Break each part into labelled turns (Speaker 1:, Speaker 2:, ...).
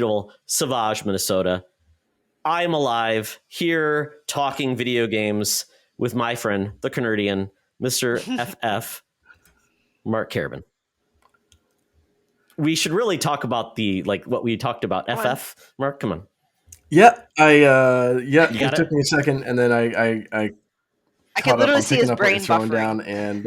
Speaker 1: beautiful Sauvage, Minnesota. I'm alive here talking video games with my friend, the Canardian, Mr. FF, Mark Carabin. We should really talk about what we talked about. FF, Mark, come on.
Speaker 2: Yeah, it took me a second, and then I
Speaker 3: can literally see his
Speaker 2: up
Speaker 3: brain
Speaker 2: what you're throwing
Speaker 3: buffering
Speaker 2: down, and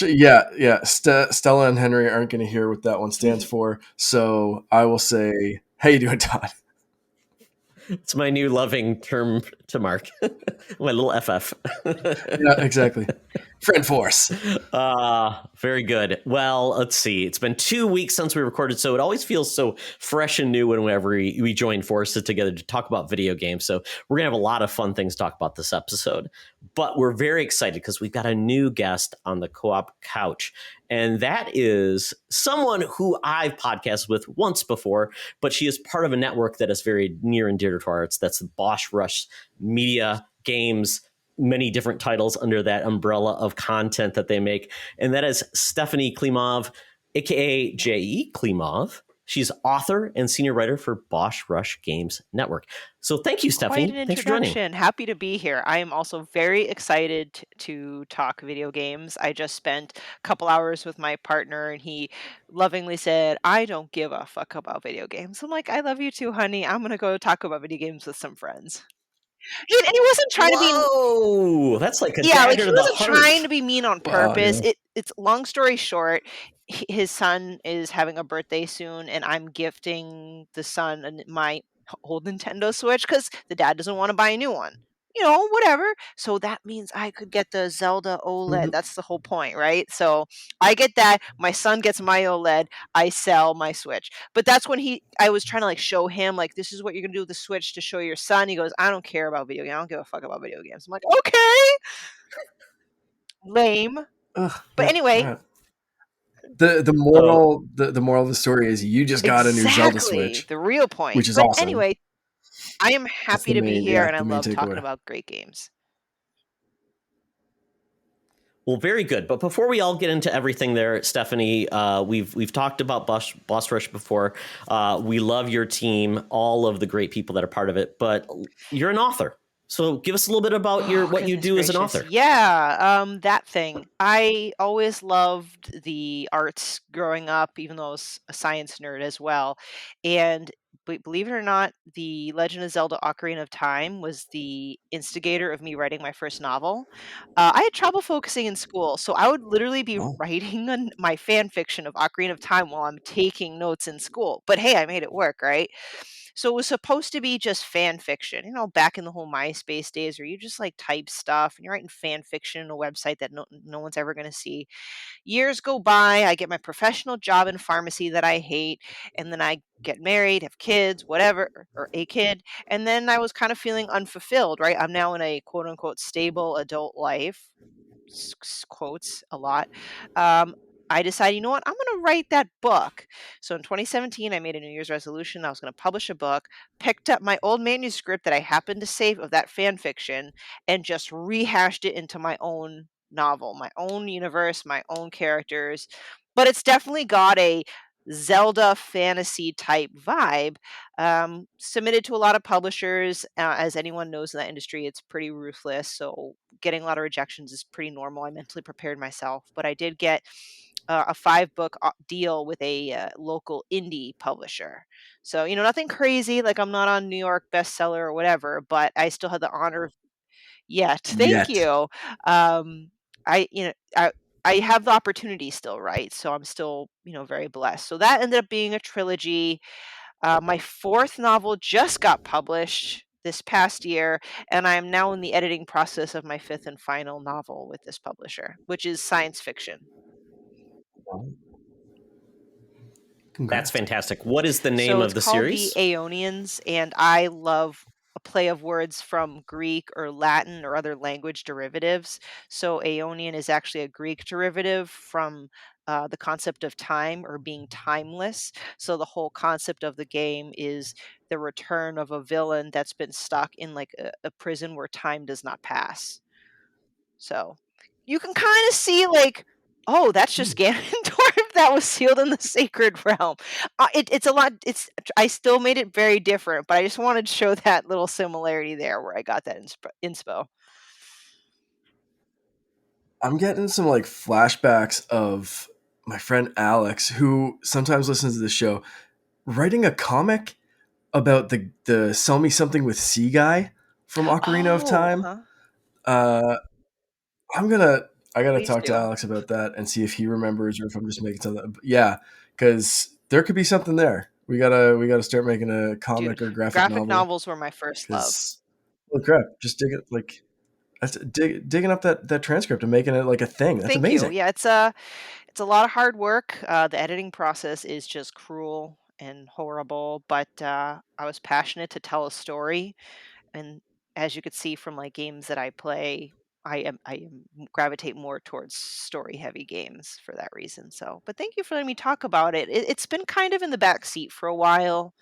Speaker 2: yeah. Stella and Henry aren't going to hear what that one stands for, so I will say, "How you doing, Todd?"
Speaker 1: It's my new loving term to Mark. My little FF.
Speaker 2: Yeah, exactly. Friend force.
Speaker 1: Very good. Well, let's see. It's been 2 weeks since we recorded, so it always feels so fresh and new whenever we join forces together to talk about video games. So we're going to have a lot of fun things to talk about this episode. But we're very excited because we've got a new guest on the Co-op Couch. And that is someone who I've podcasted with once before, but she is part of a network that is very near and dear to our hearts. That's Bosch Rush Media Games, many different titles under that umbrella of content that they make. And that is Stephanie Klimov, aka J.E. Klimov. She's author and senior writer for Bosch Rush Games Network. So thank you, Stephanie.
Speaker 3: Quite an
Speaker 1: Thanks for joining.
Speaker 3: Happy to be here. I am also very excited to talk video games. I just spent a couple hours with my partner, and he lovingly said, "I don't give a fuck about video games." I'm like, "I love you too, honey. I'm going to go talk about video games with some friends." And he wasn't trying to be...
Speaker 1: Whoa! That's like a dagger to the heart.
Speaker 3: He wasn't trying to be mean on purpose.
Speaker 2: Wow, yeah.
Speaker 3: It's long story short, his son is having a birthday soon, and I'm gifting the son my old Nintendo Switch because the dad doesn't want to buy a new one. Whatever. So that means I could get the Zelda OLED.
Speaker 2: Mm-hmm.
Speaker 3: That's the whole point, right? So I get that. My son gets my OLED. I sell my Switch. But that's when I was trying to show him, this is what you're going to do with the Switch to show your son. He goes, "I don't care about video games. I don't give a fuck about video games." I'm like, okay. Lame. But anyway.
Speaker 2: The moral the moral of the story is you just got a new Zelda Switch.
Speaker 3: The real point.
Speaker 2: Which is awesome.
Speaker 3: Anyway, I am happy to be here, and I love talking about great games.
Speaker 1: Well, very good. But before we all get into everything there, Stephanie, we've talked about Boss Rush before. We love your team, all of the great people that are part of it. But you're an author. So give us a little bit about what you do as an author.
Speaker 3: Yeah, that thing. I always loved the arts growing up, even though I was a science nerd as well. And believe it or not, The Legend of Zelda: Ocarina of Time was the instigator of me writing my first novel. I had trouble focusing in school, so I would literally be writing my fan fiction of Ocarina of Time while I'm taking notes in school. But hey, I made it work, right? So it was supposed to be just fan fiction, back in the whole MySpace days where you just type stuff and you're writing fan fiction in a website that no one's ever going to see. Years go by, I get my professional job in pharmacy that I hate, and then I get married, have kids, whatever, or a kid, and then I was kind of feeling unfulfilled, right? I'm now in a quote unquote stable adult life, quotes a lot. I decided, you know what, I'm going to write that book. So in 2017, I made a New Year's resolution. I was going to publish a book, picked up my old manuscript that I happened to save of that fan fiction, and just rehashed it into my own novel, my own universe, my own characters. But it's definitely got a Zelda fantasy type vibe. Submitted to a lot of publishers. As anyone knows in that industry, it's pretty ruthless. So getting a lot of rejections is pretty normal. I mentally prepared myself, but I did get a 5-book deal with a local indie publisher. So, nothing crazy. I'm not on New York bestseller or whatever, but I still had the honor of... Thank you. I have the opportunity still, right? So I'm still, very blessed. So that ended up being a trilogy. My 4th novel just got published this past year, and I am now in the editing process of my 5th and final novel with this publisher, which is science fiction.
Speaker 1: That's fantastic. What is the name of the series?
Speaker 3: It's called The Aeonians, and I love a play of words from Greek or Latin or other language derivatives. So Aeonian is actually a Greek derivative from the concept of time or being timeless. So the whole concept of the game is the return of a villain that's been stuck in a prison where time does not pass. So you can kind of see Oh, that's just Ganondorf that was sealed in the sacred realm. It's a lot. I still made it very different, but I just wanted to show that little similarity there where I got that inspo.
Speaker 2: I'm getting some like flashbacks of my friend Alex, who sometimes listens to the show, writing a comic about the Sell Me Something with C guy from Ocarina of
Speaker 3: Oh,
Speaker 2: Time. Uh, I gotta
Speaker 3: please
Speaker 2: talk to
Speaker 3: do.
Speaker 2: Alex about that and see if he remembers or if I'm just making something. Yeah, because there could be something there. We gotta start making a
Speaker 3: Dude,
Speaker 2: comic or graphic
Speaker 3: graphic
Speaker 2: novel.
Speaker 3: novels were my first love.
Speaker 2: Because oh crap, just dig it like digging up that transcript and making it like a thing. That's
Speaker 3: Thank you.
Speaker 2: amazing.
Speaker 3: Yeah, it's a lot of hard work. The editing process is just cruel and horrible, but I was passionate to tell a story, and as you could see from like games that I play, I am gravitate more towards story heavy games for that reason. So, but thank you for letting me talk about it. It's been kind of in the back seat for a while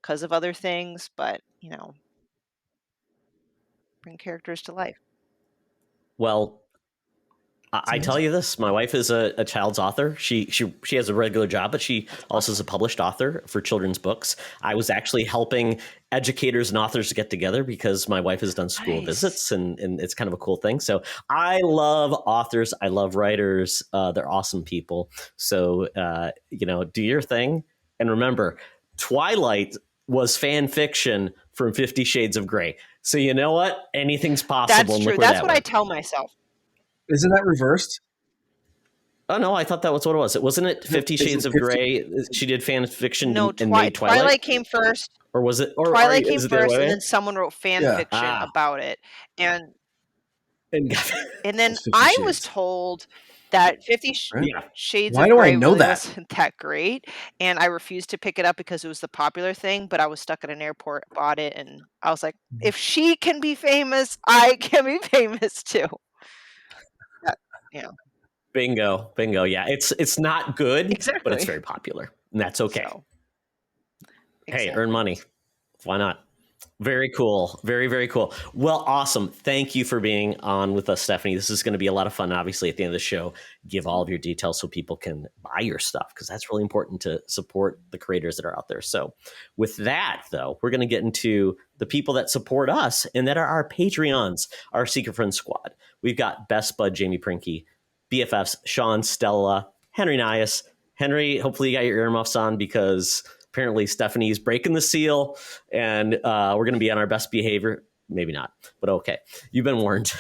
Speaker 3: because of other things, but bring characters to life.
Speaker 1: Well,
Speaker 2: It's
Speaker 1: I tell
Speaker 2: amazing.
Speaker 1: you this: my wife is a child's author. She has a regular job, but she
Speaker 3: That's
Speaker 1: also is a
Speaker 3: awesome.
Speaker 1: published author for children's books. I was actually helping educators and authors get together because my wife has done school
Speaker 3: Nice.
Speaker 1: visits, and it's kind of a cool thing. So I love authors. I love writers. They're awesome people. So do your thing, and remember, Twilight was fan fiction from 50 Shades of Grey. So you know what? Anything's possible,
Speaker 3: That's
Speaker 1: and look
Speaker 3: true.
Speaker 1: where
Speaker 3: That's
Speaker 1: that
Speaker 3: what I
Speaker 1: went.
Speaker 3: tell myself.
Speaker 2: Isn't that reversed?
Speaker 1: Oh no, I thought that was what it was. It wasn't it 50
Speaker 2: Is
Speaker 1: Shades
Speaker 2: it
Speaker 1: of
Speaker 2: 50?
Speaker 1: Grey. She did fan fiction
Speaker 3: No,
Speaker 1: and made Twilight,
Speaker 3: Twilight came first.
Speaker 1: or was it? Or
Speaker 3: Twilight came
Speaker 1: is it the other
Speaker 3: first, and
Speaker 1: way?
Speaker 3: then someone wrote fan
Speaker 2: Yeah,
Speaker 3: fiction
Speaker 1: Ah,
Speaker 3: about it. And
Speaker 1: and
Speaker 3: and then
Speaker 2: it's 50
Speaker 3: I was
Speaker 2: Shades,
Speaker 3: told that
Speaker 2: right?
Speaker 1: yeah,
Speaker 3: Shades
Speaker 2: Why
Speaker 3: of
Speaker 2: do I
Speaker 3: Grey
Speaker 2: know
Speaker 3: really
Speaker 2: that?
Speaker 3: wasn't that great, and I refused to pick it up because it was the popular thing, but I was stuck at an airport, bought it, and I was like, "If she can be famous, I can be famous too." That yeah,
Speaker 1: bingo, bingo. Yeah, it's not good, but it's
Speaker 3: exactly.
Speaker 1: very popular, and that's okay.
Speaker 3: So,
Speaker 1: Hey, earn
Speaker 3: exactly.
Speaker 1: money. Why not? Very cool. Very, very cool. Well, awesome. Thank you for being on with us, Stephanie. This is going to be a lot of fun. Obviously, at the end of the show, give all of your details so people can buy your stuff because that's really important to support the creators that are out there. So, with that, though, we're going to get into the people that support us and that are our Patreons, our Secret Friends Squad. We've got Best Bud Jamie Prinky, BFFs Sean, Stella, Henry Nias. Henry, hopefully you got your earmuffs on because apparently Stephanie's breaking the seal and we're going to be on our best behavior. Maybe not, but okay. You've been warned.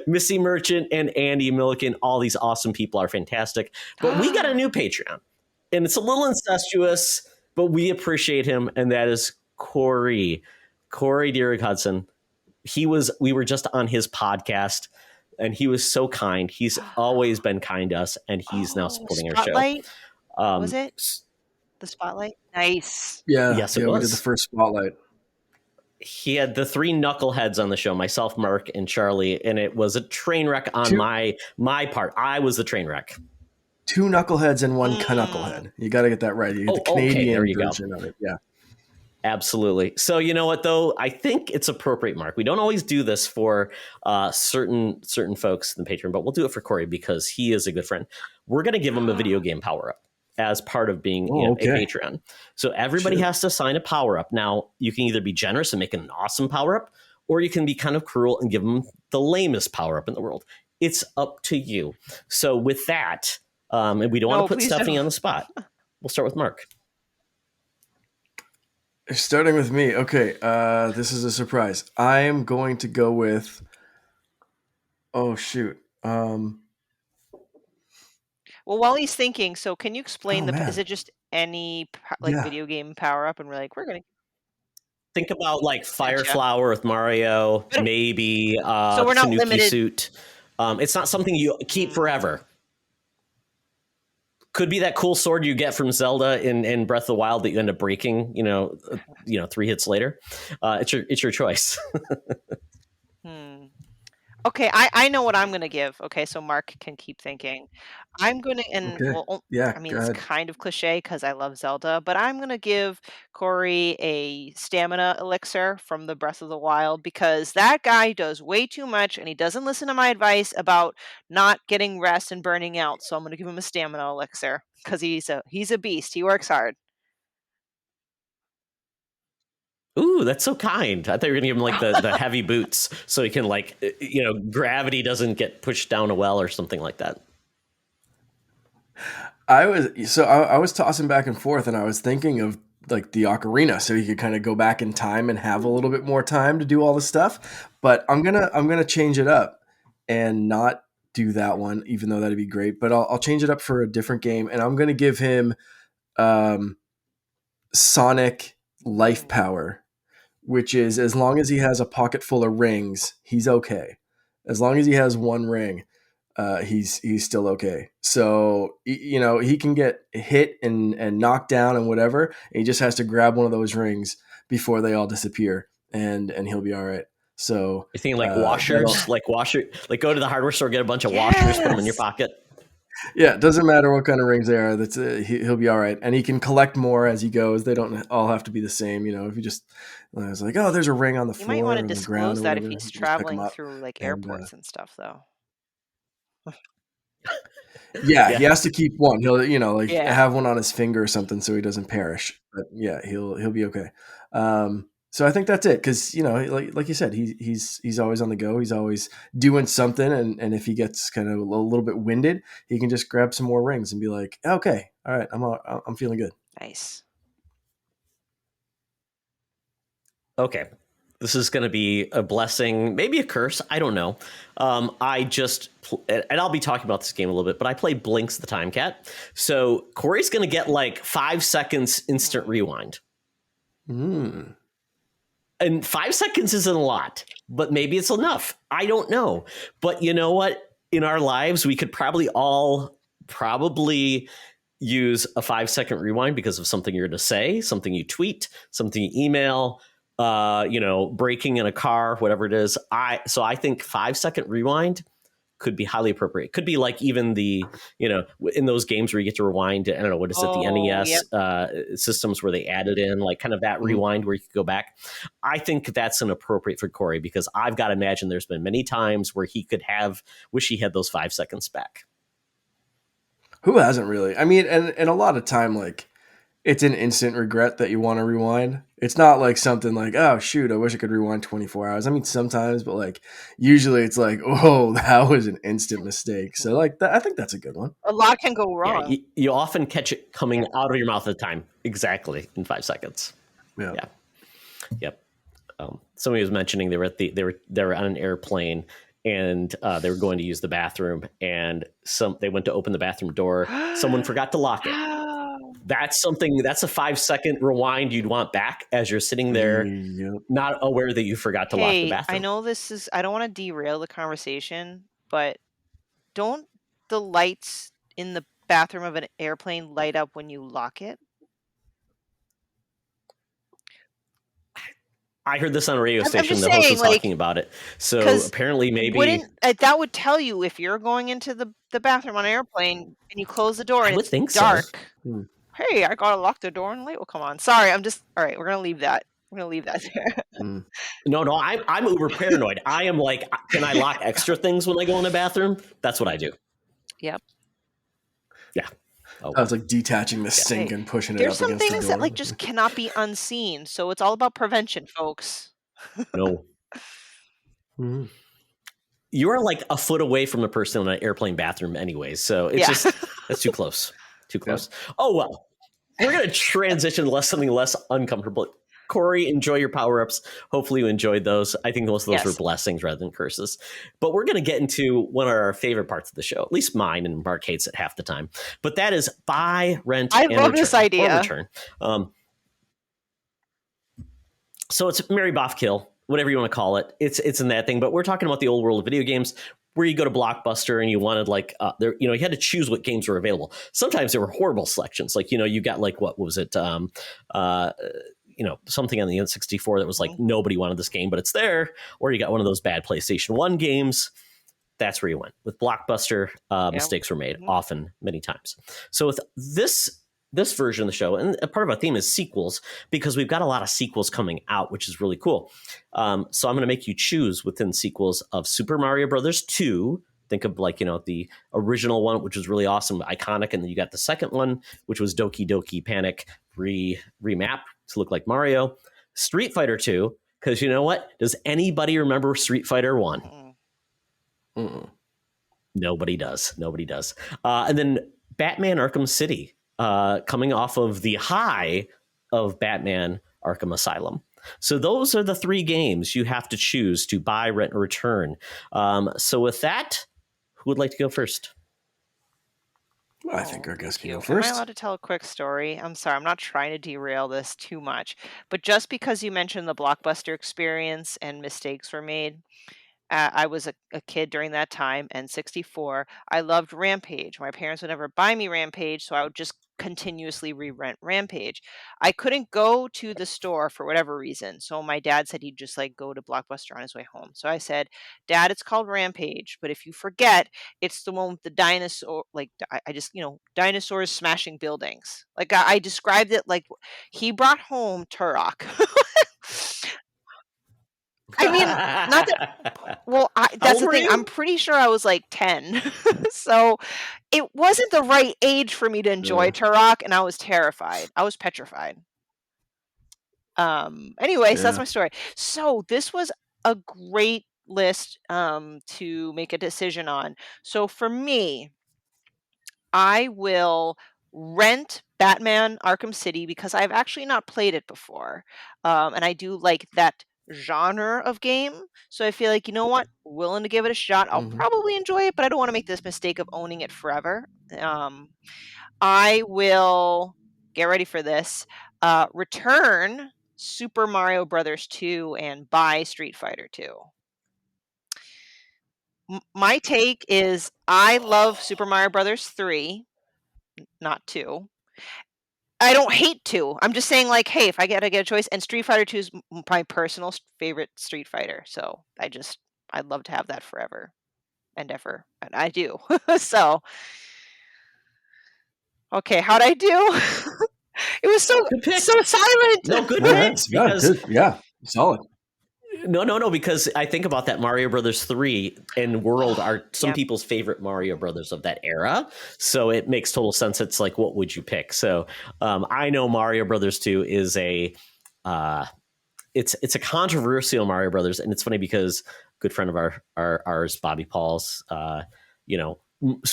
Speaker 1: Missy Merchant and Andy Milliken, all these awesome people are fantastic. But we got a new Patreon, and it's a little incestuous, but we appreciate him, and that is Corey. Corey Dierig Hudson. We were just on his podcast, and he was so kind. He's always been kind to us, and he's now
Speaker 3: Oh,
Speaker 1: supporting our show.
Speaker 3: Spotlight, was it? The Spotlight? Nice.
Speaker 2: Yeah,
Speaker 1: Yes, it
Speaker 2: yeah. We did the
Speaker 1: was.
Speaker 2: first spotlight.
Speaker 1: He had the three knuckleheads on the show, myself, Mark, and Charlie, and it was a train wreck on
Speaker 2: Two
Speaker 1: my part. I was the train wreck.
Speaker 2: two knuckleheads and one
Speaker 3: Mm.
Speaker 2: knucklehead. You got to get that right. You get the
Speaker 1: Oh, okay, there
Speaker 2: Canadian
Speaker 1: you go.
Speaker 2: version of it. Yeah.
Speaker 1: Absolutely. So you know what though? I think it's appropriate, Mark. We don't always do this for certain folks in the Patreon, but we'll do it for Corey because he is a good friend. We're going to give him a video game power up as part of being
Speaker 2: Oh,
Speaker 1: a
Speaker 2: okay.
Speaker 1: Patreon. So everybody
Speaker 2: Shoot.
Speaker 1: has to sign a power up. Now you can either be generous and make an awesome power up, or you can be kind of cruel and give them the lamest power up in the world. It's up to you. So with that, and we don't want
Speaker 3: No,
Speaker 1: to put
Speaker 3: please
Speaker 1: Stephanie
Speaker 3: don't.
Speaker 1: on the spot. We'll start with Mark.
Speaker 2: Starting with me. Okay. This is a surprise. I am going to go with. Oh shoot.
Speaker 3: Well, while he's thinking, so can you explain
Speaker 2: Oh
Speaker 3: is
Speaker 2: man.
Speaker 3: it just any like
Speaker 2: Yeah.
Speaker 3: video game power up and we're like, we're gonna
Speaker 1: Think about like Fire
Speaker 3: gotcha.
Speaker 1: Flower with Mario,
Speaker 3: But
Speaker 1: maybe
Speaker 3: so we're not
Speaker 1: Tanuki
Speaker 3: limited.
Speaker 1: Suit. It's not something you keep
Speaker 3: Mm,
Speaker 1: forever. Could be that cool sword you get from Zelda in Breath of the Wild that you end up breaking, 3 hits later. It's your choice.
Speaker 3: hmm. Okay, I know what I'm gonna give. Okay, so Mark can keep thinking. I'm gonna and
Speaker 2: Okay.
Speaker 3: well,
Speaker 2: Yeah,
Speaker 3: I mean,
Speaker 2: go
Speaker 3: it's
Speaker 2: ahead.
Speaker 3: kind of cliche because I love Zelda, but I'm gonna give Corey a stamina elixir from the Breath of the Wild because that guy does way too much and he doesn't listen to my advice about not getting rest and burning out. So I'm gonna give him a stamina elixir because he's a beast. He works hard.
Speaker 1: Ooh, that's so kind. I thought you were gonna give him like the heavy boots so he can like gravity doesn't get pushed down a well or something like that.
Speaker 2: I was tossing back and forth, and I was thinking of like the ocarina, so he could kind of go back in time and have a little bit more time to do all the stuff. But I'm gonna change it up and not do that one, even though that'd be great. But I'll change it up for a different game, and I'm gonna give him um, Sonic Life
Speaker 3: Ooh,
Speaker 2: Power, which is as long as he has a pocket full of rings, he's okay. As long as he has one ring, he's still okay. So he can get hit and knocked down and whatever. And he just has to grab one of those rings before they all disappear, and he'll be all right. So
Speaker 1: You're thinking like
Speaker 2: that'll
Speaker 1: washers, like go to the hardware store, get a bunch of washers, put them in your
Speaker 3: yes.
Speaker 1: pocket.
Speaker 2: yeah, it doesn't matter what kind of rings they are. He'll be all right, and he can collect more as he goes. They don't all have to be the same. If you just it's like, oh, there's a ring on the
Speaker 3: You might want
Speaker 2: floor
Speaker 3: to
Speaker 2: or on the ground
Speaker 3: disclose
Speaker 2: or
Speaker 3: that if
Speaker 2: whatever,
Speaker 3: he's
Speaker 2: you just pick them
Speaker 3: traveling
Speaker 2: up.
Speaker 3: through like
Speaker 2: And
Speaker 3: airports and stuff, though.
Speaker 2: yeah,
Speaker 1: Yeah.
Speaker 2: he has to keep one. He'll like
Speaker 3: Yeah.
Speaker 2: have one on his finger or something so he doesn't perish. But yeah, he'll be okay. So I think that's it because like you said, he's always on the go. He's always doing something, and if he gets kind of a little bit winded, he can just grab some more rings and be like, okay, all right, I'm feeling good.
Speaker 3: Nice.
Speaker 1: Okay. This is going to be a blessing, maybe a curse. I don't know. And I'll be talking about this game a little bit, but I played Blinx the Time Cat. So Corey's going to get like 5 seconds instant
Speaker 3: Mm.
Speaker 1: rewind.
Speaker 2: Mm.
Speaker 1: And 5 seconds isn't a lot, but maybe it's enough. I don't know. But you know what? In our lives, we could probably use a 5 second rewind because of something you're going to say, something you tweet, something you email, braking in a car, whatever it is. So I think 5 second rewind could be highly appropriate. Could be like even in those games where you get to rewind. I don't know, what is it? The
Speaker 3: Oh,
Speaker 1: NES
Speaker 3: yep.
Speaker 1: systems where they added in like kind of that
Speaker 2: Mhm.
Speaker 1: rewind where you could go back. I think that's an appropriate for Corey because I've got to imagine there's been many times where he wish he had those 5 seconds back.
Speaker 2: Who hasn't really? I mean, and a lot of time, like it's an instant regret that you want to rewind. It's not like something like, oh shoot, I wish I could rewind 24 hours. I mean, sometimes, but like usually it's like, oh, that was an instant mistake. So like that, I think that's a good one.
Speaker 3: A lot can go
Speaker 1: Yeah,
Speaker 3: wrong.
Speaker 1: you often catch it coming out of your mouth at a time. Exactly, in 5 seconds.
Speaker 2: Yeah.
Speaker 1: Yeah. Yep. Somebody was mentioning they were on an airplane and they were going to use the bathroom and they went to open the bathroom door. Someone forgot to lock it.
Speaker 3: Oh.
Speaker 1: That's a 5 second rewind you'd want back as you're sitting there,
Speaker 2: Yep.
Speaker 1: not aware that you forgot to lock the
Speaker 3: Hey, I
Speaker 1: bathroom.
Speaker 3: know I don't want to derail the conversation, but don't the lights in the bathroom of an airplane light up when you lock it?
Speaker 1: I heard this on a radio
Speaker 3: I'm
Speaker 1: station.
Speaker 3: just
Speaker 1: The host
Speaker 3: saying,
Speaker 1: was talking about it. So
Speaker 3: because
Speaker 1: apparently, maybe
Speaker 3: wouldn't that would tell you if you're going into the bathroom on an airplane and you close the door
Speaker 1: I
Speaker 3: and
Speaker 1: would
Speaker 3: it's
Speaker 1: think so.
Speaker 3: dark.
Speaker 2: Hmm.
Speaker 3: Hey, I gotta lock the door and light will come on. Sorry, I'm just all right. We're gonna leave that. We're gonna leave that there.
Speaker 2: Hmm.
Speaker 1: No, I'm uber paranoid. I am like, can I lock extra things when I go in the bathroom? That's what I do.
Speaker 3: Yep.
Speaker 1: Yeah. Oh
Speaker 2: I
Speaker 1: well.
Speaker 2: was like detaching the sink
Speaker 3: Hey,
Speaker 2: and pushing it
Speaker 3: there's
Speaker 2: up
Speaker 3: some
Speaker 2: against the
Speaker 3: things that
Speaker 2: door.
Speaker 3: like just cannot be unseen. So it's all about prevention, folks.
Speaker 1: No.
Speaker 2: Mhm.
Speaker 1: You are like a foot away from the person in an airplane bathroom anyways. So it's
Speaker 3: Yeah.
Speaker 1: just, that's too close. Too
Speaker 2: Yeah.
Speaker 1: close. Oh, well. We're going to transition to something less uncomfortable. Corey, enjoy your power-ups. Hopefully you enjoyed those. I think most of those were
Speaker 3: Yes.
Speaker 1: blessings rather than curses. But we're going to get into one of our favorite parts of the show, at least mine, and Mark hates it half the time. But that is buy, rent,
Speaker 3: I
Speaker 1: and
Speaker 3: love
Speaker 1: return.
Speaker 3: this
Speaker 1: Or
Speaker 3: idea.
Speaker 1: return. So it's Mary Boff Kill, whatever you want to call it. It's in that thing. But we're talking about the old world of video games where you go to Blockbuster and you wanted like you had to choose what games were available. Sometimes there were horrible selections. Like, you got like what was it? something on the N64 that was like nobody wanted this game, but it's there, or you got one of those bad PlayStation 1 games. That's where you went. With Blockbuster, mistakes were made often, many times. So with this version of the show, and a part of our theme is sequels, because we've got a lot of sequels coming out, which is really cool. So I'm going to make you choose within sequels of Super Mario Brothers 2. Think of the original one, which was really awesome, iconic. And then you got the second one, which was Doki Doki Panic remapped to look like Mario. Street Fighter 2, because you know what? Does anybody remember Street Fighter 1? Nobody does. And then Batman Arkham City, coming off of the high of Batman Arkham Asylum. So those are the 3 games you have to choose to buy, rent, or return. So with that, who would like to go first?
Speaker 2: Well, I think our guest can go first.
Speaker 3: Am I allowed to tell a quick story? I'm sorry, I'm not trying to derail this too much, but just because you mentioned the Blockbuster experience and mistakes were made, I was a kid during that time, and 64. I loved Rampage. My parents would never buy me Rampage, so I would just continuously re-rent Rampage. I couldn't go to the store for whatever reason, so my dad said he'd just like go to Blockbuster on his way home. So I said, "Dad, it's called Rampage, but if you forget, it's the one with the dinosaur. Like I just dinosaurs smashing buildings. Like I described it like he brought home Turok." I mean, not that. Well, that's the thing. I'm pretty sure I was like 10. So it wasn't the right age for me to enjoy Turok, and I was terrified. I was petrified. Anyway, so that's my story. So this was a great list to make a decision on. So for me, I will rent Batman Arkham City because I've actually not played it before. And I do like that genre of game. So I feel like, you know what? Willing to give it a shot. I'll probably enjoy it, but I don't want to make this mistake of owning it forever. I will get ready for this. Return Super Mario Brothers 2 and buy Street Fighter 2. My take is I love Super Mario Brothers 3. Not 2. I don't hate 2. I'm just saying, like, hey, if I get a choice, and Street Fighter 2 is my personal favorite Street Fighter, so I'd love to have that forever and ever, and I do. So, okay, how'd I do? It was so silent.
Speaker 1: No, good picks.
Speaker 2: Solid.
Speaker 1: No, because I think about that Mario Brothers 3 and World are some people's favorite Mario Brothers of that era. So it makes total sense. It's like, what would you pick? So I know Mario Brothers 2 is it's a controversial Mario Brothers. And it's funny because a good friend of ours, Bobby Paul's, Super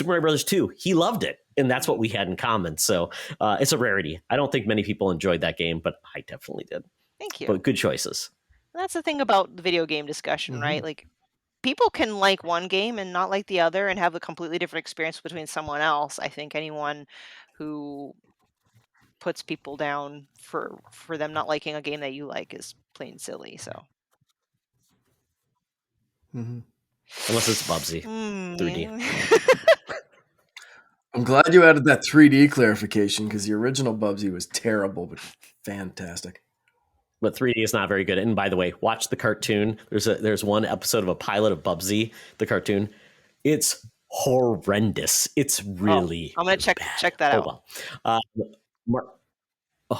Speaker 1: Mario Brothers 2, he loved it. And that's what we had in common. So it's a rarity. I don't think many people enjoyed that game, but I definitely did.
Speaker 3: Thank you.
Speaker 1: But good choices.
Speaker 3: That's the thing about the video game discussion, right? Like, people can like one game and not like the other and have a completely different experience between someone else. I think anyone who puts people down for them not liking a game that you like is plain silly. So,
Speaker 1: unless it's Bubsy 3D.
Speaker 2: I'm glad you added that 3D clarification because the original Bubsy was terrible, but fantastic.
Speaker 1: But 3D is not very good. And by the way, watch the cartoon. There's one episode of a pilot of Bubsy, the cartoon. It's horrendous. It's really.
Speaker 3: I'm gonna check that out.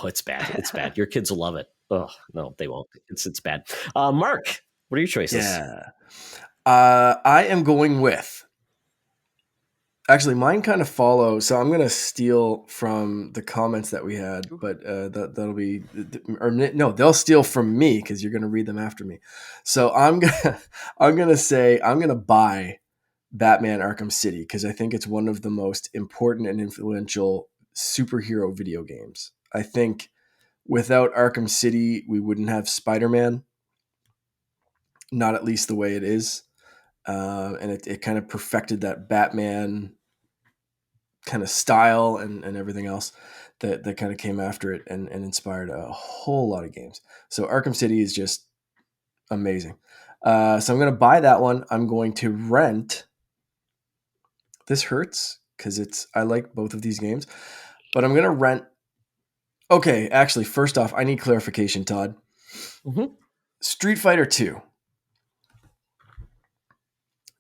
Speaker 1: It's bad. It's bad. Your kids will love it. Oh no, they won't. It's bad. Mark, what are your choices?
Speaker 2: Yeah, I am going with. Actually, mine kind of follow, so I'm going to steal from the comments that we had, but that'll be, or no, they'll steal from me because you're going to read them after me. So I'm going to buy Batman Arkham City because I think it's one of the most important and influential superhero video games. I think without Arkham City, we wouldn't have Spider-Man, not at least the way it is, and it kind of perfected that Batman kind of style and everything else that kind of came after it and inspired a whole lot of games. So Arkham City is just amazing. So I'm going to buy that one. I'm going to rent. This hurts because I like both of these games, but I'm going to rent Okay, actually, first off, I need clarification, Todd.
Speaker 1: Mm-hmm.
Speaker 2: Street Fighter 2.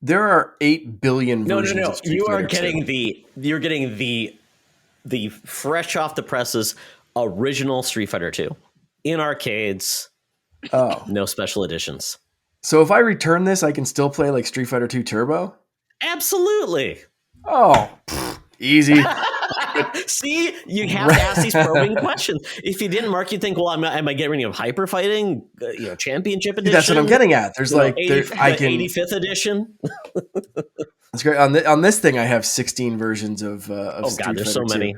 Speaker 2: There are 8 billion versions of Street Fighter 2.
Speaker 1: You're getting the fresh off the presses original Street Fighter 2 in arcades.
Speaker 2: Oh.
Speaker 1: No special editions.
Speaker 2: So if I return this, I can still play like Street Fighter 2 Turbo?
Speaker 1: Absolutely.
Speaker 2: Oh, easy.
Speaker 1: See, you have to ask these probing questions. If you didn't, Mark, you'd think, well, am I getting of hyper fighting, championship edition?
Speaker 2: That's what I'm getting at. There's like,
Speaker 1: 85th edition.
Speaker 2: That's great. On this thing, I have 16 versions of Street Fighter
Speaker 1: there's so
Speaker 2: 2.
Speaker 1: many.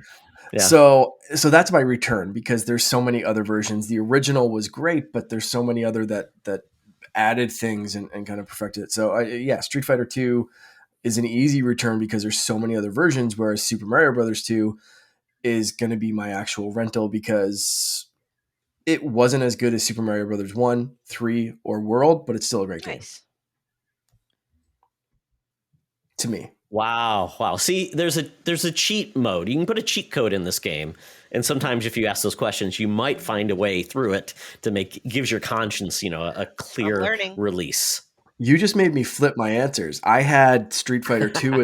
Speaker 1: Yeah.
Speaker 2: So that's my return because there's so many other versions. The original was great, but there's so many other that added things and kind of perfected it. So Street Fighter 2 is an easy return because there's so many other versions, whereas Super Mario Brothers 2 is going to be my actual rental because it wasn't as good as Super Mario Brothers 1, 3, or World, but it's still a great game. To me.
Speaker 1: Wow. See, there's a cheat mode. You can put a cheat code in this game. And sometimes if you ask those questions, you might find a way through it to gives your conscience, a clear release.
Speaker 2: You just made me flip my answers. I had Street Fighter 2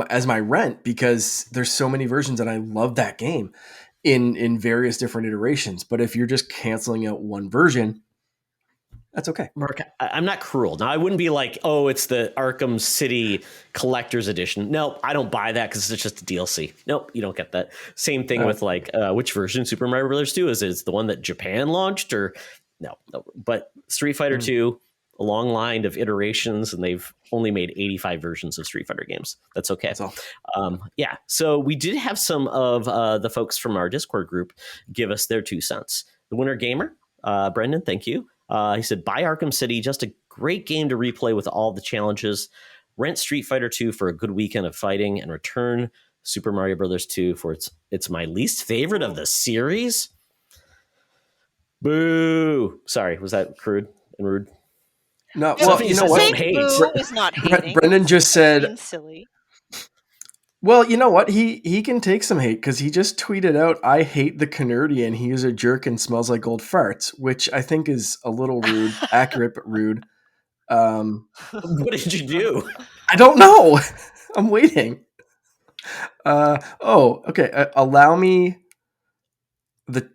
Speaker 2: as my rent because there's so many versions and I love that game in various different iterations. But if you're just canceling out one version, that's okay.
Speaker 1: Mark, I'm not cruel. Now, I wouldn't be like, oh, it's the Arkham City Collector's Edition. No, I don't buy that because it's just a DLC. Nope, you don't get that. Same thing with which version Super Mario Brothers 2 is it? It's the one that Japan launched or no. But Street Fighter 2, a long line of iterations, and they've only made 85 versions of Street Fighter games. That's okay.
Speaker 2: That's all.
Speaker 1: So we did have some of the folks from our Discord group give us their 2 cents. The Winner Gamer, Brendan, thank you. He said, buy Arkham City, just a great game to replay with all the challenges. Rent Street Fighter 2 for a good weekend of fighting and return Super Mario Brothers 2 for it's my least favorite of the series. Boo. Sorry, was that crude and rude?
Speaker 2: No, well, you know what?
Speaker 3: Boo is not hating.
Speaker 2: Brendan just said,
Speaker 3: silly.
Speaker 2: Well, you know what? He can take some hate because he just tweeted out, I hate the Canardian. He is a jerk and smells like old farts, which I think is a little rude, accurate, but rude.
Speaker 1: What did you do?
Speaker 2: I don't know. I'm waiting. Okay. Allow me the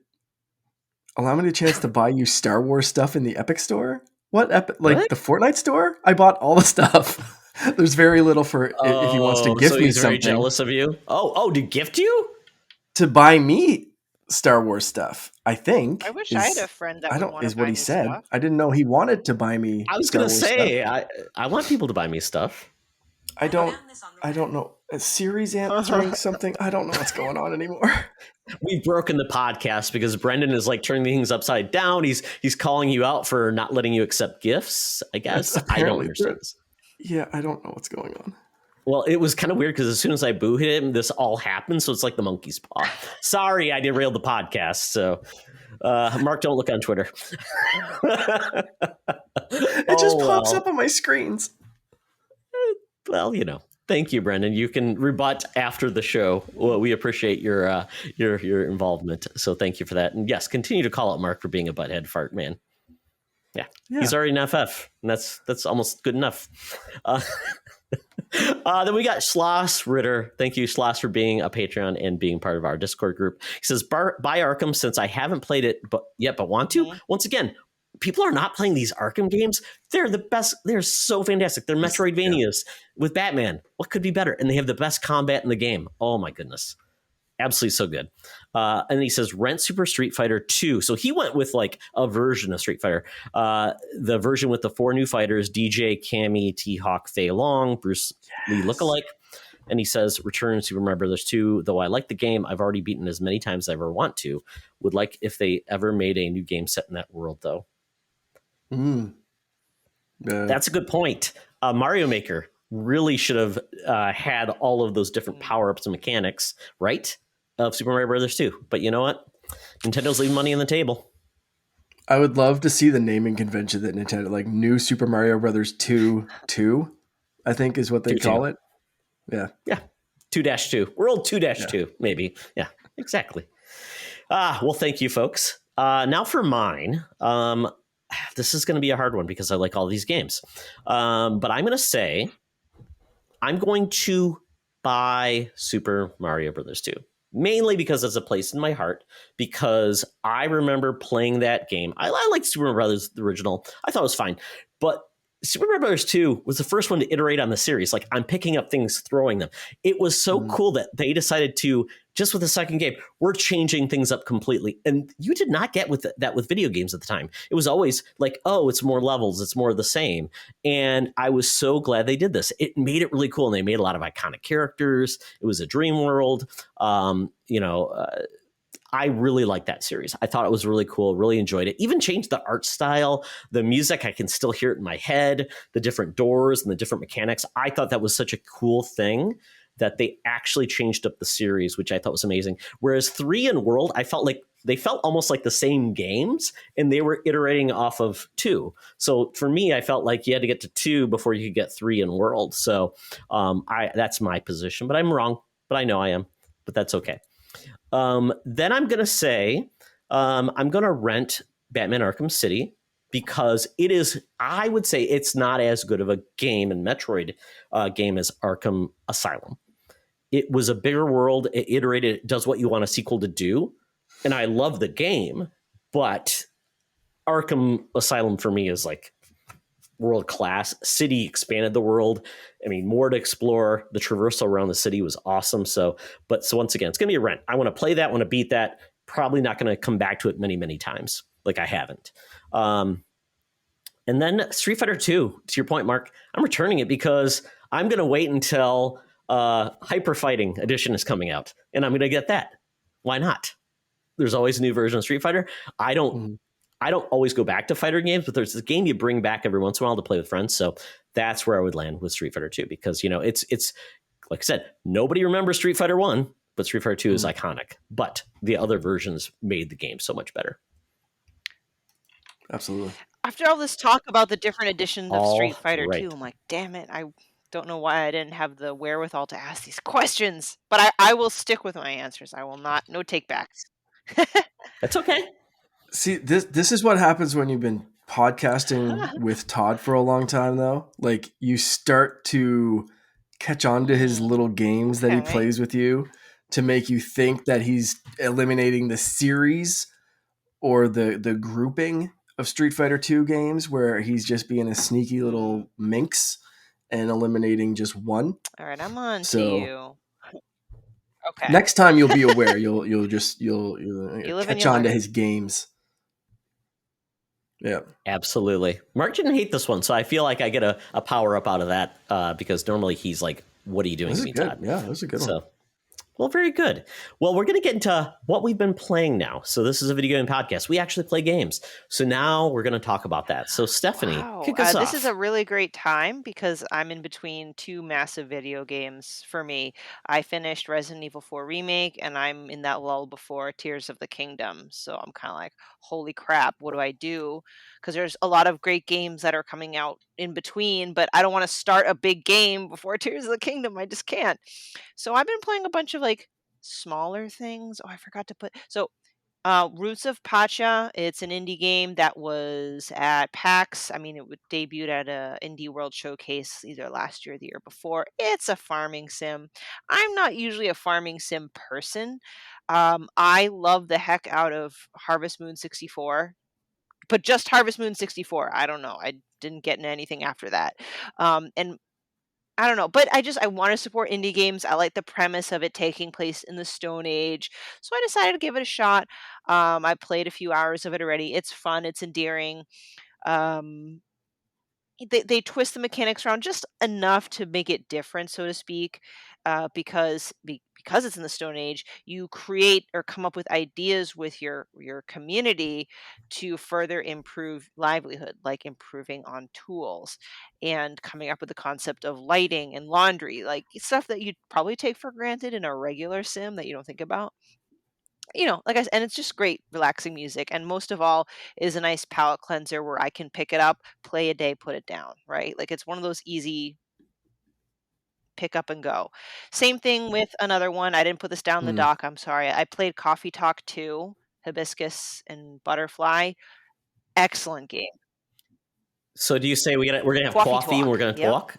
Speaker 2: chance to buy you Star Wars stuff in the Epic Store. What Epic? Like the Fortnite store? I bought all the stuff. There's very little for if he wants to gift me
Speaker 1: he's
Speaker 2: something.
Speaker 1: Very jealous of you. To gift you?
Speaker 2: To buy me Star Wars stuff, I think.
Speaker 3: I wish I had a friend that would want to
Speaker 2: is what
Speaker 3: buy
Speaker 2: he
Speaker 3: me
Speaker 2: said.
Speaker 3: stuff.
Speaker 2: I didn't know he wanted to buy me.
Speaker 1: I was going to say I want people to buy me stuff.
Speaker 2: I don't know. A series answering something. I don't know what's going on anymore.
Speaker 1: We've broken the podcast because Brendan is like turning things upside down. He's calling you out for not letting you accept gifts, I guess. I don't understand this.
Speaker 2: Yeah, I don't know what's going on.
Speaker 1: Well, it was kind of weird because as soon as I boo hit him, this all happened. So it's like the monkey's paw. Sorry, I derailed the podcast. So, Mark, don't look on Twitter.
Speaker 2: It just pops up on my screens.
Speaker 1: Well, thank you, Brendan. You can rebut after the show. Well, we appreciate your involvement. So thank you for that. And yes, continue to call out Mark for being a butthead fart man. Yeah. He's already an FF, and that's almost good enough. Then we got Schloss Ritter. Thank you, Schloss, for being a Patreon and being part of our Discord group. He says, buy Arkham since I haven't played it but want to. Mm-hmm. Once again, people are not playing these Arkham games. They're the best. They're so fantastic. They're Metroidvanias with Batman. What could be better? And they have the best combat in the game. Oh, my goodness. Absolutely so good. And he says, rent Super Street Fighter 2. So he went with like a version of Street Fighter. The version with the 4 new fighters, DJ, Cammy, T-Hawk, Fei Long, Bruce Lee lookalike. And he says, return Super Mario Brothers 2. Though I like the game, I've already beaten as many times as I ever want to. Would like if they ever made a new game set in that world, though. That's a good point. Mario Maker really should have had all of those different power-ups and mechanics, right? Of Super Mario Brothers 2. But you know what? Nintendo's leaving money on the table.
Speaker 2: I would love to see the naming convention that Nintendo, like New Super Mario Brothers 2, I think is what they call it. Yeah.
Speaker 1: Yeah. 2-2. World 2-2, maybe. Yeah, exactly. Well, thank you, folks. Now for mine. This is going to be a hard one because I like all these games. But I'm going to say I'm going to buy Super Mario Brothers 2. Mainly because it's a place in my heart, because I remember playing that game. I liked Super Mario Brothers, the original. I thought it was fine. But Super Mario Brothers 2 was the first one to iterate on the series. Like, I'm picking up things, throwing them. It was so cool that they decided to, just with the second game, we're changing things up completely. And you did not get that with video games at the time. It was always like, oh, it's more levels, it's more of the same. And I was so glad they did this. It made it really cool, and they made a lot of iconic characters. It was a dream world. I really liked that series. I thought it was really cool, really enjoyed it. Even changed the art style, the music, I can still hear it in my head, the different doors and the different mechanics. I thought that was such a cool thing that they actually changed up the series, which I thought was amazing. Whereas 3 and World, I felt like they felt almost like the same games, and they were iterating off of 2. So for me, I felt like you had to get to 2 before you could get 3 and World. So that's my position, but I'm wrong, but I know I am, but that's okay. Then I'm going to say I'm going to rent Batman Arkham City, because it is, I would say it's not as good of a game and Metroid game as Arkham Asylum. It was a bigger world. It iterated, it does what you want a sequel to do. And I love the game, but Arkham Asylum for me is like world class. City expanded the world. I mean, more to explore. The traversal around the city was awesome. So once again, it's going to be a rent. I want to play that, want to beat that. Probably not going to come back to it many, many times. Like I haven't. And then Street Fighter 2, to your point, Mark, I'm returning it because I'm going to wait until Hyper Fighting Edition is coming out, and I'm going to get that. Why not? There's always a new version of Street Fighter. I don't always go back to fighter games, but there's this game you bring back every once in a while to play with friends. So that's where I would land with Street Fighter 2, because, it's like I said, nobody remembers Street Fighter 1, but Street Fighter 2 is iconic. But the other versions made the game so much better.
Speaker 2: Absolutely.
Speaker 3: After all this talk about the different editions of Street Fighter
Speaker 1: right.
Speaker 3: 2, I'm like, damn it, I don't know why I didn't have the wherewithal to ask these questions. But I will stick with my answers. I will not, no takebacks.
Speaker 1: That's okay.
Speaker 2: See, this is what happens when you've been podcasting with Todd for a long time, though. Like, you start to catch on to his little games that he plays with you to make you think that he's eliminating the series or the grouping of Street Fighter 2 games, where he's just being a sneaky little minx and eliminating just one.
Speaker 3: All right, I'm on to you. Okay.
Speaker 2: Next time you'll be aware. You'll catch on to his games. Yeah,
Speaker 1: absolutely. Mark didn't hate this one, so I feel like I get a power up out of that because normally he's like, "What are you doing to me, Todd?"
Speaker 2: Yeah, that was a good one.
Speaker 1: Well, very good. Well, we're going to get into what we've been playing now. So this is a video game podcast. We actually play games. So now we're going to talk about that. So Stephanie, kick us off.
Speaker 3: This is a really great time because I'm in between 2 massive video games for me. I finished Resident Evil 4 Remake, and I'm in that lull before Tears of the Kingdom. So I'm kind of like, holy crap, what do I do? Because there's a lot of great games that are coming out in between, but I don't want to start a big game before Tears of the Kingdom. I just can't. So I've been playing a bunch of like smaller things. Oh, I forgot to put Roots of Pacha. It's an indie game that was at PAX. I mean, it would debut at a Indie World Showcase either last year or the year before. It's a farming sim. I'm not usually a farming sim person. I love the heck out of Harvest Moon 64, but just Harvest Moon 64. I don't know. I didn't get into anything after that. And I don't know, but I want to support indie games. I like the premise of it taking place in the Stone Age, so I decided to give it a shot. I played a few hours of it already. It's fun. It's endearing. Um, they twist the mechanics around just enough to make it different, so to speak, because it's in the Stone Age. You create or come up with ideas with your community to further improve livelihood, like improving on tools and coming up with the concept of lighting and laundry, like stuff that you'd probably take for granted in a regular sim that you don't think about. Like I said, and it's just great, relaxing music. And most of all, is a nice palate cleanser where I can pick it up, play a day, put it down, right? Like it's one of those easy pick up and go. Same thing with another one. I didn't put this down the dock. I'm sorry. I played Coffee Talk 2. Hibiscus and Butterfly. Excellent game.
Speaker 1: So do you say we're gonna have
Speaker 3: Coffee
Speaker 1: coffee and
Speaker 3: talk.
Speaker 1: we're gonna
Speaker 3: Yep.
Speaker 1: talk?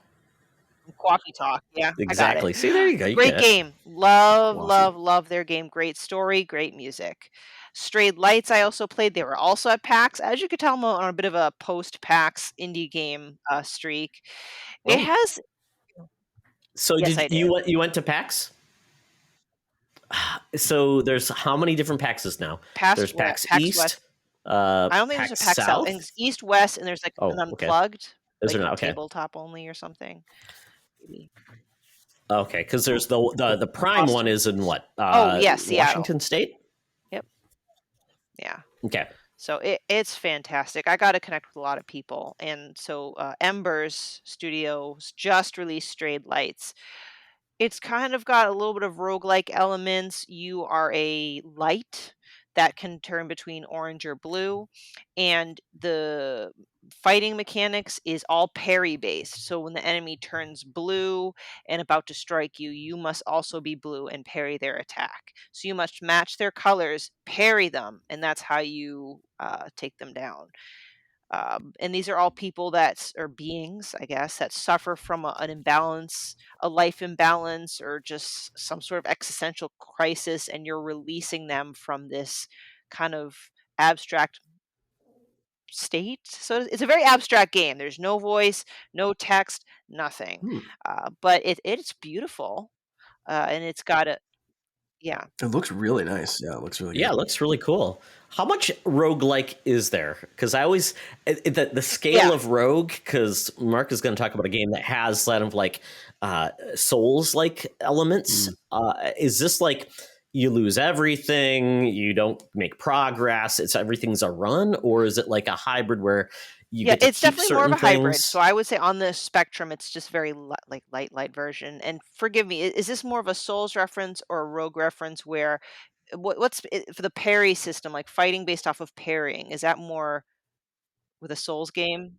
Speaker 3: Coffee talk. Yeah, I got it.
Speaker 1: Exactly. See, there you go. You
Speaker 3: Great
Speaker 1: get it.
Speaker 3: game. Love,
Speaker 2: Coffee.
Speaker 3: love, love their game. Great story, great music. Strayed Lights I also played. They were also at PAX. As you could tell, I'm on a bit of a post-PAX indie game streak. It
Speaker 1: Oh,
Speaker 3: has
Speaker 1: so
Speaker 3: yes,
Speaker 1: did
Speaker 3: I did.
Speaker 1: you went to PAX? So there's how many different PAXs now?
Speaker 3: Past
Speaker 1: There's PAX
Speaker 3: PAX
Speaker 1: East,
Speaker 3: West. I don't think there's a
Speaker 1: PAX
Speaker 3: PAX South. I think
Speaker 1: South.
Speaker 3: it's East, West, and there's like an
Speaker 1: Oh, okay.
Speaker 3: unplugged,
Speaker 1: Is
Speaker 3: like
Speaker 1: there not? Okay.
Speaker 3: tabletop only or something. Maybe.
Speaker 1: Okay, because there's the Prime one
Speaker 3: Boston.
Speaker 1: is in what?
Speaker 3: Oh, yeah, Seattle.
Speaker 1: Washington State?
Speaker 3: Yep. Yeah.
Speaker 1: Okay.
Speaker 3: So it's fantastic. I got to connect with a lot of people. And so Embers Studios just released Strayed Lights. It's kind of got a little bit of roguelike elements. You are a light that can turn between orange or blue, and the fighting mechanics is all parry based. So when the enemy turns blue and about to strike you, you must also be blue and parry their attack. So you must match their colors, parry them, and that's how you take them down. And these are all people or beings, I guess, that suffer from an imbalance, a life imbalance, or just some sort of existential crisis, and you're releasing them from this kind of abstract state. So it's a very abstract game. There's no voice, no text, nothing.
Speaker 2: Hmm.
Speaker 3: But it's beautiful, and it's got a yeah.
Speaker 2: It looks really nice. Yeah, it looks really
Speaker 1: Yeah,
Speaker 2: good.
Speaker 1: it looks really cool. How much roguelike is there? Because I always the scale
Speaker 3: Yeah.
Speaker 1: of rogue. Because Mark is going to talk about a game that has kind of like Souls like elements. Is this like you lose everything, you don't make progress, it's everything's a run, or is it like a hybrid where you
Speaker 3: Yeah,
Speaker 1: get to
Speaker 3: it's
Speaker 1: keep
Speaker 3: definitely more of
Speaker 1: certain
Speaker 3: a hybrid. So
Speaker 1: things?
Speaker 3: I would say on the spectrum, it's just very like light version. And forgive me, is this more of a Souls reference or a Rogue reference? Where for the parry system, like fighting based off of parrying? Is that more with a Souls game?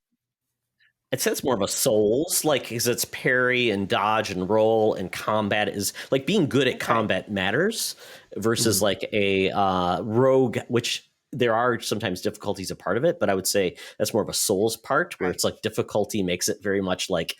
Speaker 1: It says more of a Souls, like because it's parry and dodge and roll, and combat is like being good at
Speaker 3: Okay,
Speaker 1: combat matters versus
Speaker 2: Mhm.
Speaker 1: like a rogue, which there are sometimes difficulties a part of it, but I would say that's more of a Souls part where
Speaker 3: okay,
Speaker 1: it's like difficulty makes it very much like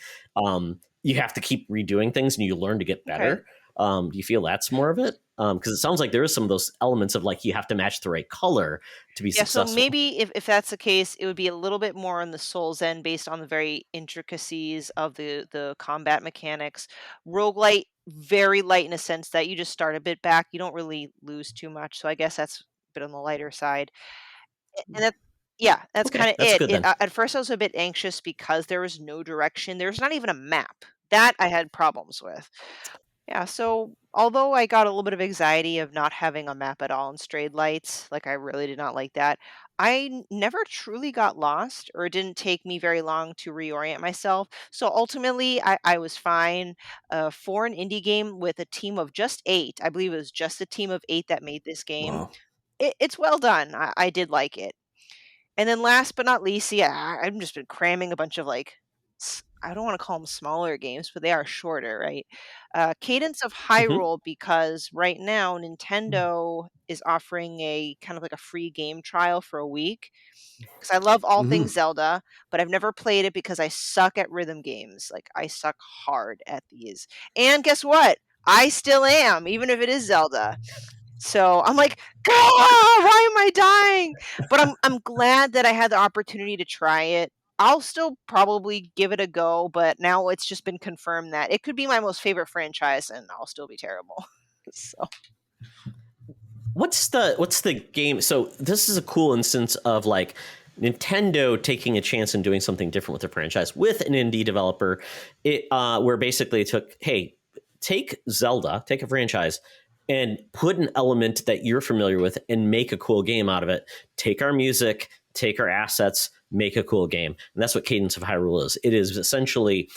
Speaker 1: you have to keep redoing things and you learn to get
Speaker 3: okay.
Speaker 1: better. Do you feel that's more of it? Because it sounds like there is some of those elements of like you have to match the right color to be
Speaker 3: Yeah, so
Speaker 1: successful.
Speaker 3: maybe if that's the case, it would be a little bit more on the Souls end based on the very intricacies of the combat mechanics. Roguelite, very light in a sense that you just start a bit back. You don't really lose too much. So I guess that's a bit on the lighter side. And that yeah, that's
Speaker 1: Okay,
Speaker 3: kinda
Speaker 1: that's
Speaker 3: it.
Speaker 1: good then.
Speaker 3: At first, I was a bit anxious because there was no direction. There's not even a map. That I had problems with. Yeah, so although I got a little bit of anxiety of not having a map at all in Strayed Lights, like I really did not like that, never truly got lost, or it didn't take me very long to reorient myself. So ultimately, I was fine. For an indie game with a team of just 8, I believe it was just a team of 8 that made this game.
Speaker 2: Wow.
Speaker 3: It's well done. I did like it. And then last but not least, yeah, I've just been cramming a bunch of like, I don't want to call them smaller games, but they are shorter, right? Cadence of
Speaker 1: Hmm.
Speaker 3: Hyrule, because right now Nintendo is offering a kind of like a free game trial for a week. Because I love all things
Speaker 2: Mhm.
Speaker 3: Zelda, but I've never played it because I suck at rhythm games. Like I suck hard at these. And guess what? I still am, even if it is Zelda. So I'm like, "Ah, why am I dying?" But I'm glad that I had the opportunity to try it. I'll still probably give it a go, but now it's just been confirmed that it could be my most favorite franchise and I'll still be terrible. So
Speaker 1: What's the game? So this is a cool instance of like Nintendo taking a chance and doing something different with their franchise with an indie developer. Where basically it took, hey, take Zelda, take a franchise, and put an element that you're familiar with and make a cool game out of it. Take our music, take our assets, make a cool game, and that's what Cadence of Hyrule is. It is essentially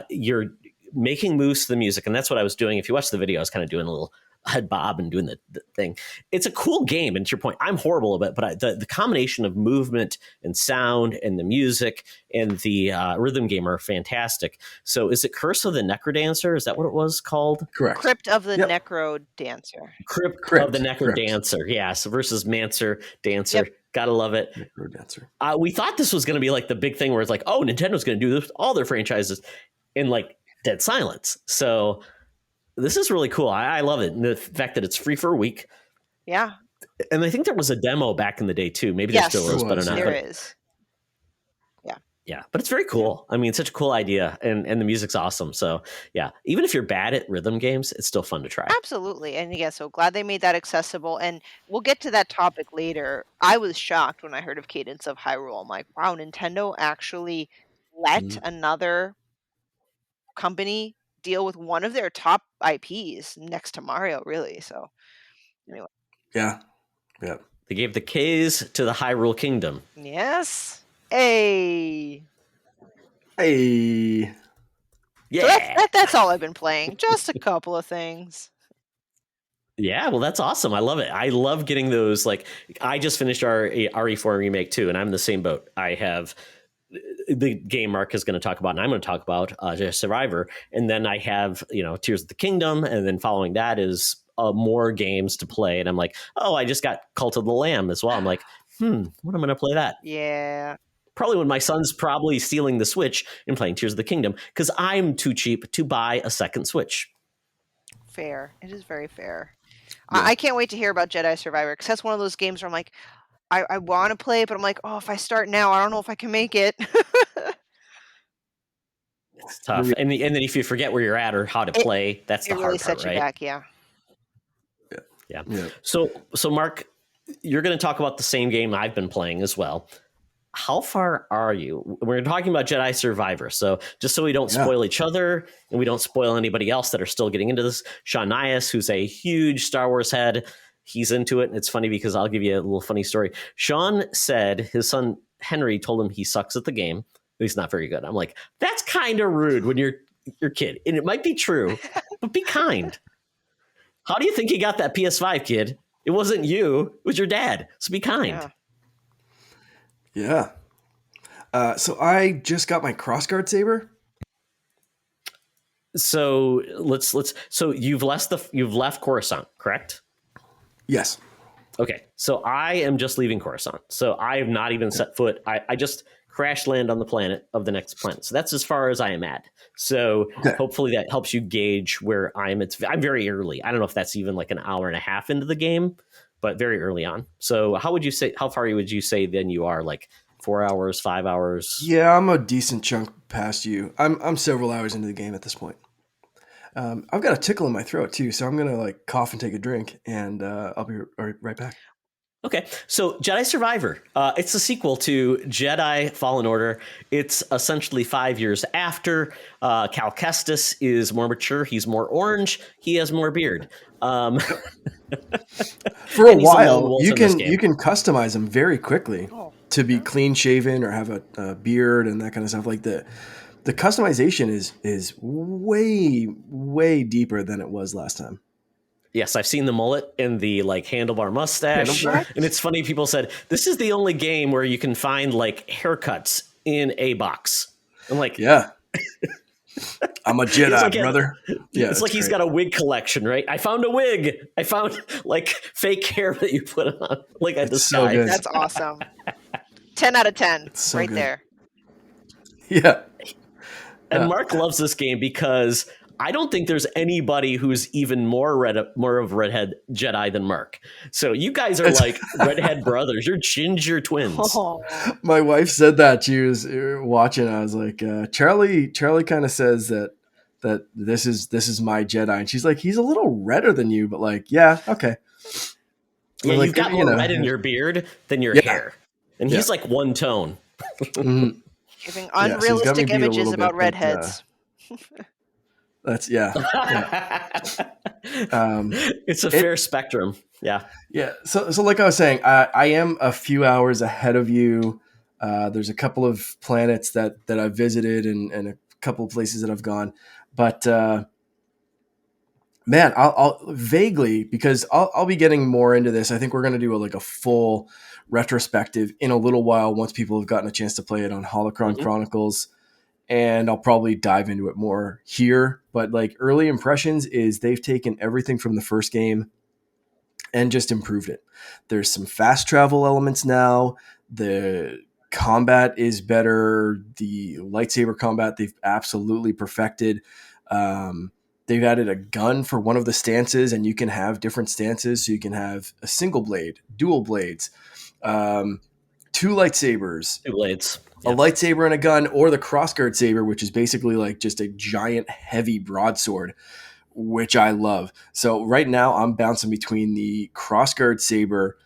Speaker 1: you're making moves to the music, and that's what I was doing. If you watch the video, I was kind of doing a little had Bob and doing the thing. It's a cool game, and to your point, I'm horrible at it, but the combination of movement and sound and the music and the rhythm game are fantastic. So is it Curse of the Necrodancer? Is that what it was called?
Speaker 2: Correct.
Speaker 3: Crypt of the
Speaker 2: Yep.
Speaker 3: Necro Dancer.
Speaker 1: Crypt of the Necrodancer, yes, versus Mancer Dancer.
Speaker 3: Yep.
Speaker 1: Gotta love it.
Speaker 2: Necrodancer.
Speaker 1: We thought this was going to be like the big thing where it's like, oh, Nintendo's going to do this with all their franchises in like dead silence. So this is really cool. I love it. And the fact that it's free for a week.
Speaker 3: Yeah.
Speaker 1: And I think there was a demo back in the day too. Maybe
Speaker 3: Yes,
Speaker 1: there still is, but not.
Speaker 3: there is.
Speaker 1: Yeah, but it's very cool. I mean, it's such a cool idea, and the music's awesome. So yeah, even if you're bad at rhythm games, it's still fun to try.
Speaker 3: Absolutely. And yeah, so glad they made that accessible. And we'll get to that topic later. I was shocked when I heard of Cadence of Hyrule. I'm like, wow, Nintendo actually let another company deal with one of their top IPs next to Mario, really. So anyway.
Speaker 2: Yeah.
Speaker 1: They gave the K's to the Hyrule Kingdom.
Speaker 3: Yes. Hey.
Speaker 2: Yeah.
Speaker 3: So that's all I've been playing. Just a couple of things.
Speaker 1: Yeah, well, that's awesome. I love it. I love getting those. Like, I just finished our RE4 remake too, and I'm in the same boat. I have the game Mark is going to talk about, and I'm going to talk about Jedi Survivor, and then I have Tears of the Kingdom, and then following that is more games to play. And I'm like, oh, I just got Cult of the Lamb as well. I'm like, what am I going to play that?
Speaker 3: Yeah.
Speaker 1: Probably when my son's probably stealing the Switch and playing Tears of the Kingdom because I'm too cheap to buy a second Switch.
Speaker 3: Fair. It is very fair.
Speaker 2: Yeah.
Speaker 3: I can't wait to hear about Jedi Survivor because that's one of those games where I'm like, I want to play it, but I'm like, oh, if I start now, I don't know if I can make it.
Speaker 1: It's tough. And then if you forget where you're at or how to play, that's the
Speaker 3: It
Speaker 1: hard
Speaker 3: really
Speaker 1: part,
Speaker 3: sets
Speaker 1: right?
Speaker 3: you back, yeah.
Speaker 1: Yeah. So Mark, you're going to talk about the same game I've been playing as well. How far are you? We're talking about Jedi Survivor. So just so we don't spoil each other and we don't spoil anybody else that are still getting into this, Sean Nias, who's a huge Star Wars head, he's into it. And it's funny because I'll give you a little funny story. Sean said his son Henry told him he sucks at the game. He's not very good. I'm like, that's kind of rude when you're your kid. And it might be true, but be kind. How do you think you got that PS5, kid? It wasn't you. It was your dad. So be kind.
Speaker 2: Yeah. So I just got my crossguard saber.
Speaker 1: So let's. So you've left Coruscant, correct?
Speaker 2: Yes.
Speaker 1: Okay. So I am just leaving Coruscant. So I have not even set foot. I just crash land on the planet of the next planet. So that's as far as I am at. So hopefully that helps you gauge where I am. I'm very early. I don't know if that's even like an hour and a half into the game, but very early on. So how far would you say then you are? Like 4 hours, 5 hours?
Speaker 2: Yeah, I'm a decent chunk past you. I'm several hours into the game at this point. I've got a tickle in my throat too, so I'm gonna like cough and take a drink, and I'll be right back.
Speaker 1: Okay, so Jedi Survivor. It's a sequel to Jedi Fallen Order. It's essentially 5 years after. Cal Kestis is more mature. He's more orange. He has more beard.
Speaker 2: For a while, you can customize him very quickly to be clean shaven or have a beard and that kind of stuff. Like the customization is way deeper than it was last time.
Speaker 1: Yes, I've seen the mullet and the like handlebar mustache. And it's funny, people said, this is the only game where you can find like haircuts in a box. I'm like,
Speaker 2: yeah. I'm a Jedi, brother. Yeah,
Speaker 1: it's like he's got a wig collection, right? I found a wig. I found like fake hair that you put on like at the side.
Speaker 2: So
Speaker 3: that's awesome. 10 out of 10
Speaker 2: so
Speaker 3: right
Speaker 2: good.
Speaker 3: there.
Speaker 2: Yeah.
Speaker 1: And Mark loves this game because I don't think there's anybody who's even more of redhead Jedi than Mark. So you guys are like redhead brothers. You're ginger twins.
Speaker 3: Oh.
Speaker 2: My wife said that. She was watching. I was like, Charlie kind of says that this is my Jedi, and she's like, he's a little redder than you, but like, yeah, okay.
Speaker 1: Yeah,
Speaker 2: you've
Speaker 1: like, got more red in your beard than your hair, and he's like one tone.
Speaker 2: Mm-hmm.
Speaker 3: Giving unrealistic images about redheads.
Speaker 2: That's
Speaker 1: it's a fair spectrum. Yeah.
Speaker 2: So like I was saying, I am a few hours ahead of you. There's a couple of planets that I've visited and a couple of places that I've gone, but Man, I'll vaguely, because I'll be getting more into this. I think we're going to do a full retrospective in a little while once people have gotten a chance to play it on Holocron
Speaker 1: Mhm.
Speaker 2: Chronicles, and I'll probably dive into it more here. But like early impressions is they've taken everything from the first game and just improved it. There's some fast travel elements now. The combat is better. The lightsaber combat they've absolutely perfected. They've added a gun for one of the stances, and you can have different stances. So you can have a single blade, dual blades, um, two lightsabers,
Speaker 1: Two blades.
Speaker 2: a
Speaker 1: Yep.
Speaker 2: lightsaber and a gun, or the crossguard saber, which is basically like just a giant heavy broadsword, which I love. So right now I'm bouncing between the crossguard saber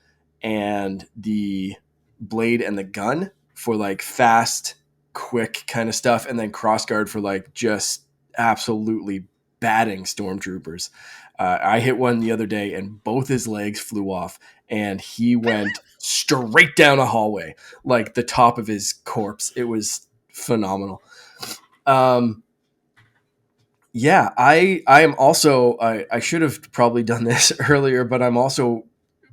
Speaker 2: and the blade and the gun for like fast, quick kind of stuff, and then crossguard for like just absolutely batting stormtroopers. I hit one the other day and both his legs flew off and he went straight down a hallway, like the top of his corpse. It was phenomenal. Um, yeah, I am also I should have probably done this earlier, but I'm also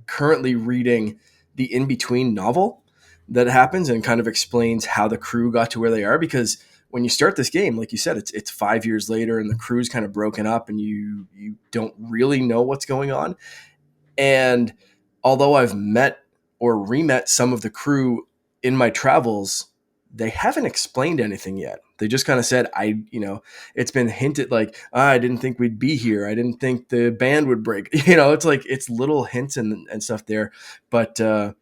Speaker 2: currently reading the in between novel that happens and kind of explains how the crew got to where they are. Because when you start this game, like you said, it's 5 years later and the crew's kind of broken up and you don't really know what's going on. And although I've met or re-met some of the crew in my travels, they haven't explained anything yet. They just kind of said, it's been hinted like, I didn't think we'd be here. I didn't think the band would break. It's like, it's little hints and stuff there. But the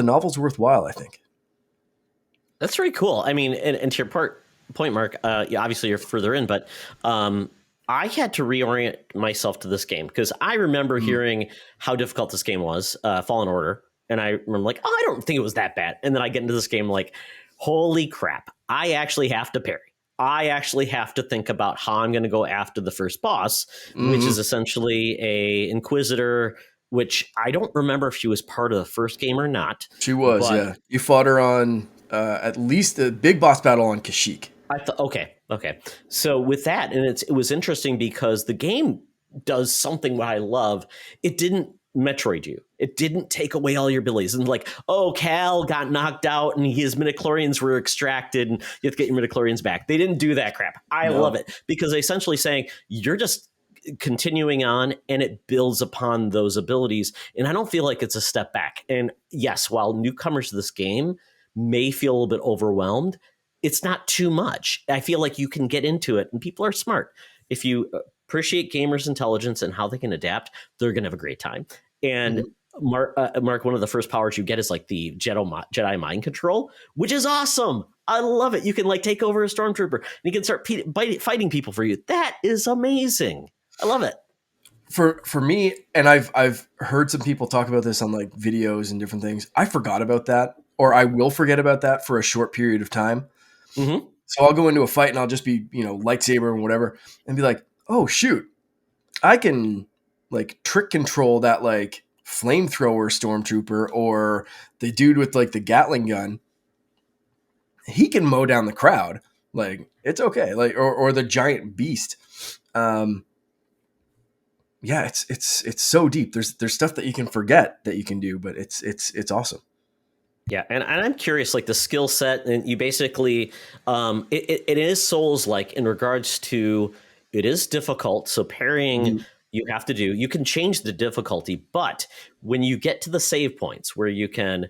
Speaker 2: novel's worthwhile, I think.
Speaker 1: That's very cool. I mean, and to your point, Mark, yeah, obviously you're further in, but I had to reorient myself to this game because I remember
Speaker 2: Mm.
Speaker 1: hearing how difficult this game was, Fallen Order. And I remember like, oh, I don't think it was that bad. And then I get into this game like, holy crap, I actually have to parry. I actually have to think about how I'm going to go after the first boss, which is
Speaker 2: Mhm.
Speaker 1: essentially a Inquisitor, which I don't remember if she was part of the first game or not.
Speaker 2: She was,
Speaker 1: But
Speaker 2: yeah. You fought her on at least the big boss battle on Kashyyyk.
Speaker 1: I thought, okay. So with that, and it was interesting because the game does something what I love. It didn't Metroid you. It didn't take away all your abilities. And like, oh, Cal got knocked out and his midichlorians were extracted and you have to get your midichlorians back. They didn't do that crap. I love
Speaker 2: No.
Speaker 1: it because they're essentially saying you're just continuing on and it builds upon those abilities. And I don't feel like it's a step back. And yes, while newcomers to this game may feel a little bit overwhelmed, it's not too much. I feel like you can get into it and people are smart. If you appreciate gamers' intelligence and how they can adapt, they're going to have a great time. And
Speaker 2: Mhm.
Speaker 1: Mark, one of the first powers you get is like the Jedi mind control, which is awesome. I love it. You can like take over a stormtrooper and you can start fighting people for you. That is amazing. I love it.
Speaker 2: For me, and I've heard some people talk about this on like videos and different things. I forgot about that, or I will forget about that for a short period of time.
Speaker 1: Mm-hmm.
Speaker 2: So I'll go into a fight and I'll just be, lightsaber and whatever, and be like, oh shoot, I can like trick control that like flamethrower stormtrooper or the dude with like the Gatling gun. He can mow down the crowd. Like it's okay. Like or the giant beast. Um, yeah, it's so deep. There's stuff that you can forget that you can do, but it's awesome.
Speaker 1: Yeah, and I'm curious, like the skill set, and you basically, it is Souls like in regards to it is difficult. So parrying,
Speaker 2: Mhm.
Speaker 1: you have to do. You can change the difficulty, but when you get to the save points where you can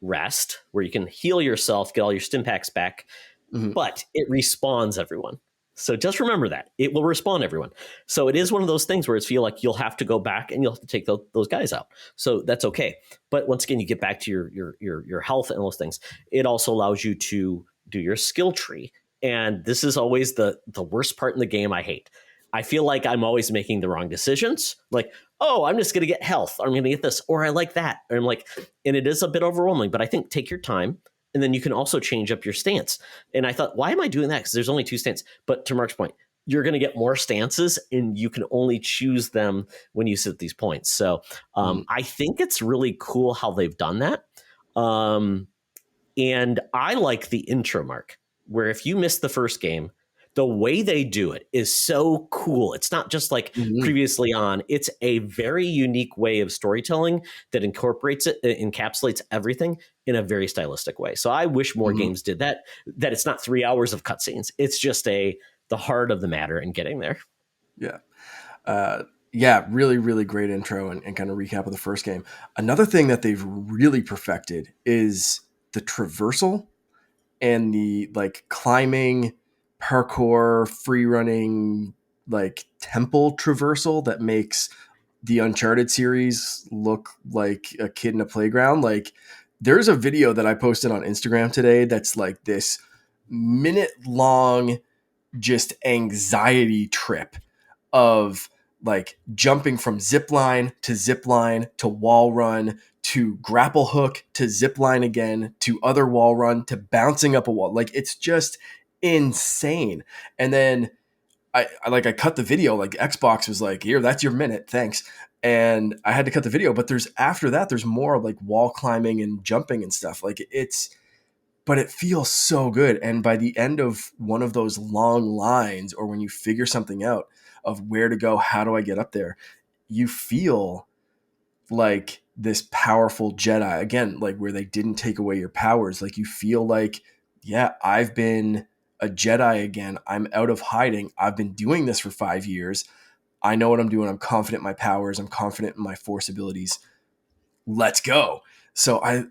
Speaker 1: rest, where you can heal yourself, get all your stim packs back,
Speaker 2: Mhm.
Speaker 1: but it respawns everyone. So just remember that it will respawn everyone. So it is one of those things where it's feel like you'll have to go back and you'll have to take those guys out. So that's okay. But once again, you get back to your health and those things. It also allows you to do your skill tree. And this is always the worst part in the game I hate. I feel like I'm always making the wrong decisions. Like, oh, I'm just going to get health. Or I'm going to get this, or I like that. Or I'm like, and it is a bit overwhelming. But I think take your time, and then you can also change up your stance. And I thought, why am I doing that? Because there's only two stances. But to Mark's point, you're going to get more stances, and you can only choose them when you sit these points. So
Speaker 2: Mhm.
Speaker 1: I think it's really cool how they've done that. And I like the intro, Mark, where if you miss the first game, the way they do it is so cool. It's not just like
Speaker 2: Mhm.
Speaker 1: previously on. It's a very unique way of storytelling that incorporates it, encapsulates everything in a very stylistic way. So I wish more
Speaker 2: Mhm.
Speaker 1: games did that. That it's not 3 hours of cutscenes. It's just the heart of the matter in getting there.
Speaker 2: Yeah. Yeah, really, really great intro and kind of recap of the first game. Another thing that they've really perfected is the traversal and the like climbing, parkour, free running, like temple traversal that makes the Uncharted series look like a kid in a playground. Like there's a video that I posted on Instagram today that's like this minute long just anxiety trip of like jumping from zip line to wall run to grapple hook to zip line again to other wall run to bouncing up a wall. Like it's just insane. And then I cut the video. Like Xbox was like, here, that's your minute, thanks. And I had to cut the video. But there's after that, there's more like wall climbing and jumping and stuff. Like it's but it feels so good. And by the end of one of those long lines, or when you figure something out of where to go, how do I get up there, you feel like this powerful Jedi again, like where they didn't take away your powers. Like you feel like, yeah, I've been a Jedi again. I'm out of hiding. I've been doing this for 5 years. I know what I'm doing. I'm confident in my powers. I'm confident in my force abilities. Let's go. So I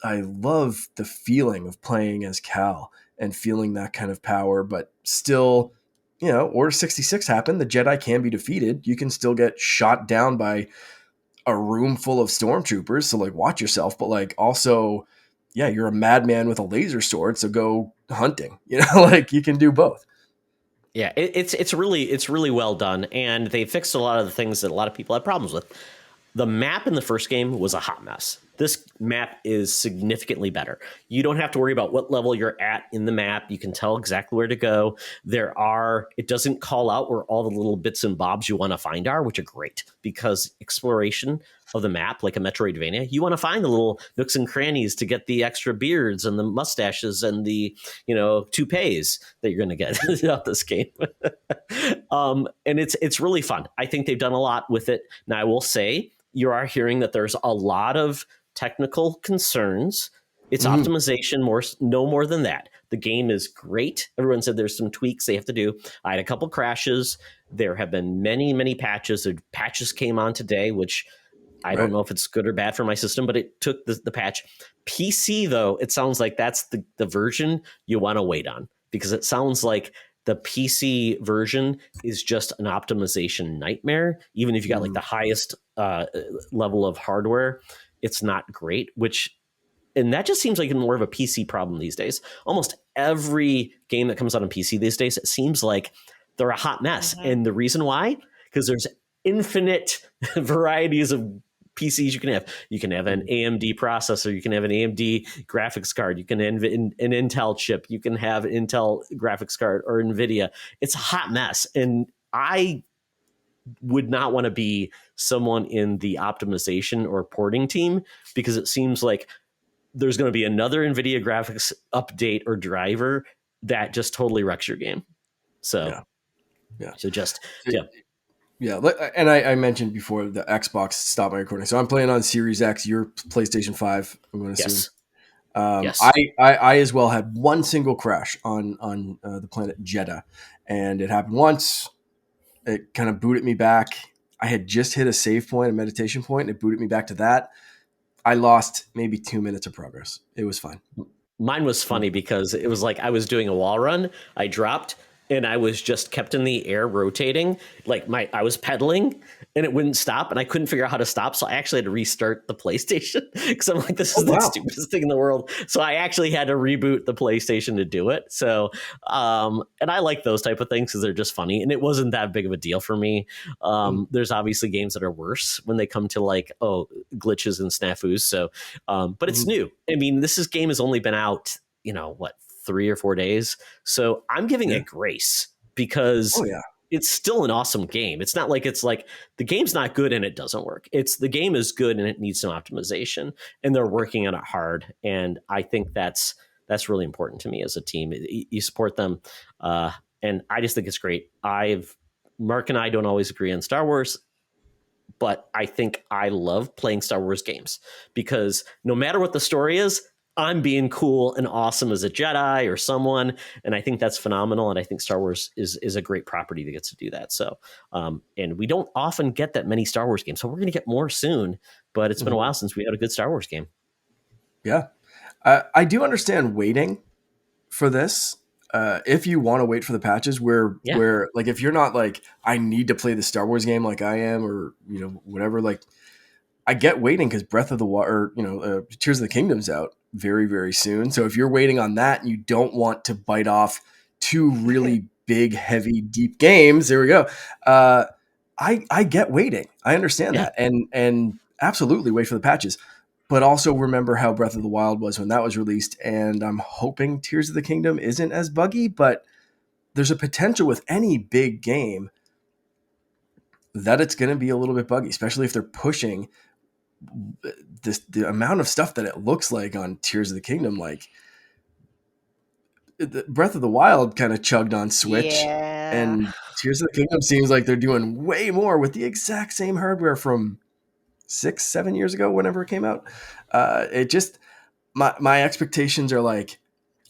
Speaker 2: love the feeling of playing as Cal and feeling that kind of power, but still, Order 66 happened. The Jedi can be defeated. You can still get shot down by a room full of stormtroopers. So like watch yourself, but like also, yeah, you're a madman with a laser sword. So go hunting, like you can do both.
Speaker 1: Yeah, it's really well done, and they fixed a lot of the things that a lot of people had problems with. The map in the first game was a hot mess. This map is significantly better. You don't have to worry about what level you're at in the map. You can tell exactly where to go. It doesn't call out where all the little bits and bobs you want to find are, which are great because exploration of the map, like a Metroidvania, you want to find the little nooks and crannies to get the extra beards and the mustaches and the, toupees that you're going to get throughout this game. And it's really fun. I think they've done a lot with it. Now, I will say, you are hearing that there's a lot of technical concerns. It's
Speaker 2: Mhm.
Speaker 1: optimization, no more than that. The game is great. Everyone said there's some tweaks they have to do. I had a couple crashes. There have been many, many patches. The patches came on today, which I don't
Speaker 2: Right.
Speaker 1: know if it's good or bad for my system, but it took the patch. PC, though, it sounds like that's the version you want to wait on because it sounds like the PC version is just an optimization nightmare. Even if you got like the highest level of hardware, it's not great, and that just seems like more of a PC problem these days. Almost every game that comes out on PC these days, it seems like they're a hot mess.
Speaker 3: Mhm.
Speaker 1: And the reason why, because there's infinite varieties of PCs you can have. You can have an AMD processor. You can have an AMD graphics card. You can have an Intel chip. You can have Intel graphics card or NVIDIA. It's a hot mess. And I would not want to be someone in the optimization or porting team because it seems like there's going to be another NVIDIA graphics update or driver that just totally wrecks your game. So,
Speaker 2: Yeah. Yeah.
Speaker 1: so just, yeah.
Speaker 2: Yeah, and I mentioned before the Xbox stopped my recording, so I'm playing on Series X. Your PlayStation 5, I'm going to assume.
Speaker 1: Yes.
Speaker 2: I,
Speaker 1: Yes.
Speaker 2: I as well had one single crash on the planet Jeddah, and it happened once. It kind of booted me back. I had just hit a save point, a meditation point, and it booted me back to that. I lost maybe 2 minutes of progress. It was fine.
Speaker 1: Mine was funny because it was like I was doing a wall run. I dropped and I was just kept in the air rotating. Like I was pedaling and it wouldn't stop and I couldn't figure out how to stop. So I actually had to restart the PlayStation because I'm like, this
Speaker 2: Oh
Speaker 1: is the
Speaker 2: wow!
Speaker 1: stupidest thing in the world. So I actually had to reboot the PlayStation to do it. So, and I like those type of things because they're just funny and it wasn't that big of a deal for me. There's obviously games that are worse when they come to like, glitches and snafus. So, but it's
Speaker 2: Mhm.
Speaker 1: new. I mean, game has only been out, what, 3 or 4 days. So I'm giving
Speaker 2: Yeah.
Speaker 1: it grace because
Speaker 2: Oh yeah.
Speaker 1: it's still an awesome game. It's not like it's like the game's not good and it doesn't work. It's the game is good and it needs some optimization, and they're working on it hard. And I think that's really important to me as a team. You support them. and I just think it's great. Mark and I don't always agree on Star Wars, but I think I love playing Star Wars games because no matter what the story is, I'm being cool and awesome as a Jedi or someone, and I think that's phenomenal. And I think Star Wars is a great property that gets to do that. So, and we don't often get that many Star Wars games, so we're going to get more soon. But it's been a while since we had a good Star Wars game.
Speaker 2: Yeah, I do understand waiting for this. If you want to wait for the patches, where like if you're not like I need to play the Star Wars game like I am, or whatever, like I get waiting because Breath of the Water, Tears of the Kingdom's out very, very soon. So if you're waiting on that and you don't want to bite off two really big, heavy, deep games, there we go. I get waiting. I understand that, and absolutely wait for the patches. But also remember how Breath of the Wild was when that was released, and I'm hoping Tears of the Kingdom isn't as buggy, but there's a potential with any big game that it's going to be a little bit buggy, especially if they're pushing the amount of stuff that it looks like on Tears of the Kingdom. Like Breath of the Wild kind of chugged on Switch, and Tears of the Kingdom seems like they're doing way more with the exact same hardware from 6-7 years ago, whenever it came out. It just my expectations are like,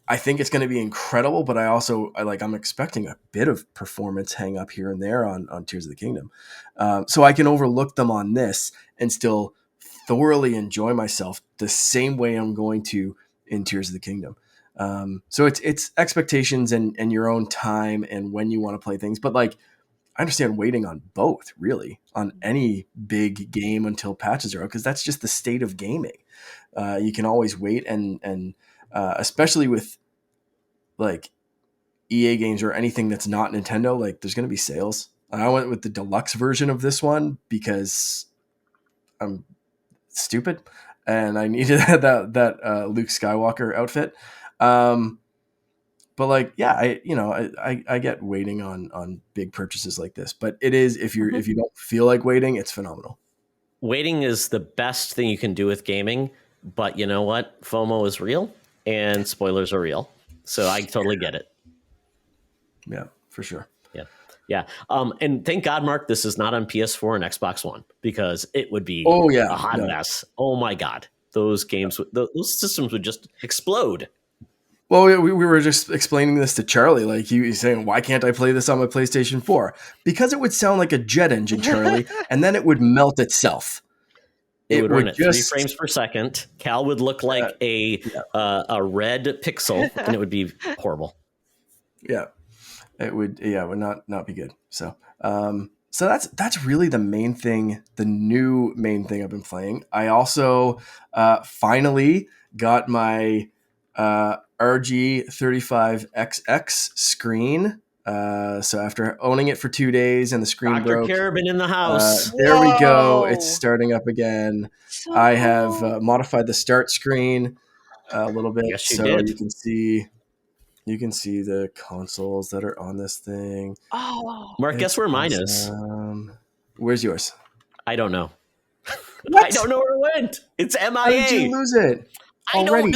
Speaker 2: I think it's going to be incredible, but I'm expecting a bit of performance hang up here and there on Tears of the Kingdom. So I can overlook them on this and still thoroughly enjoy myself the same way I'm going to in Tears of the Kingdom. So it's expectations and your own time and when you want to play things. But like, I understand waiting on both, really, on any big game until patches are out, because that's just the state of gaming. You can always wait, and especially with like EA games or anything that's not Nintendo, like there's going to be sales. I went with the deluxe version of this one because I'm stupid and I needed that Luke Skywalker outfit. But like, yeah, I get waiting on big purchases like this, but it is, if you don't feel like waiting, it's phenomenal.
Speaker 1: Waiting is the best thing you can do with gaming, but you know what? FOMO is real and spoilers are real. So I totally get it.
Speaker 2: Yeah, for sure.
Speaker 1: Yeah. And thank God, Mark, this is not on PS4 and Xbox One, because it would be a hot mess. Oh my God. Those games, those systems would just explode.
Speaker 2: Well, we were just explaining this to Charlie. Like he's saying, why can't I play this on my PlayStation 4? Because it would sound like a jet engine, Charlie, and then it would melt itself.
Speaker 1: It would run at 3 frames per second. Cal would look like a red pixel, and it would be horrible.
Speaker 2: Yeah, it would. Yeah, it would not be good. So, so that's really the main thing. The new main thing I've been playing. I also finally got my RG35XX screen. So after owning it for 2 days and the screen
Speaker 1: Dr.
Speaker 2: broke,
Speaker 1: Carabin in the house.
Speaker 2: There we go. It's starting up again.
Speaker 3: So
Speaker 2: I have modified the start screen a little bit,
Speaker 1: Yes, you
Speaker 2: so
Speaker 1: did.
Speaker 2: you can see the consoles that are on this thing.
Speaker 3: Oh,
Speaker 1: Mark, guess where mine is?
Speaker 2: Where's yours?
Speaker 1: I don't know.
Speaker 2: What?
Speaker 1: I don't know where it went. It's MIA.
Speaker 2: How did you lose it? Already?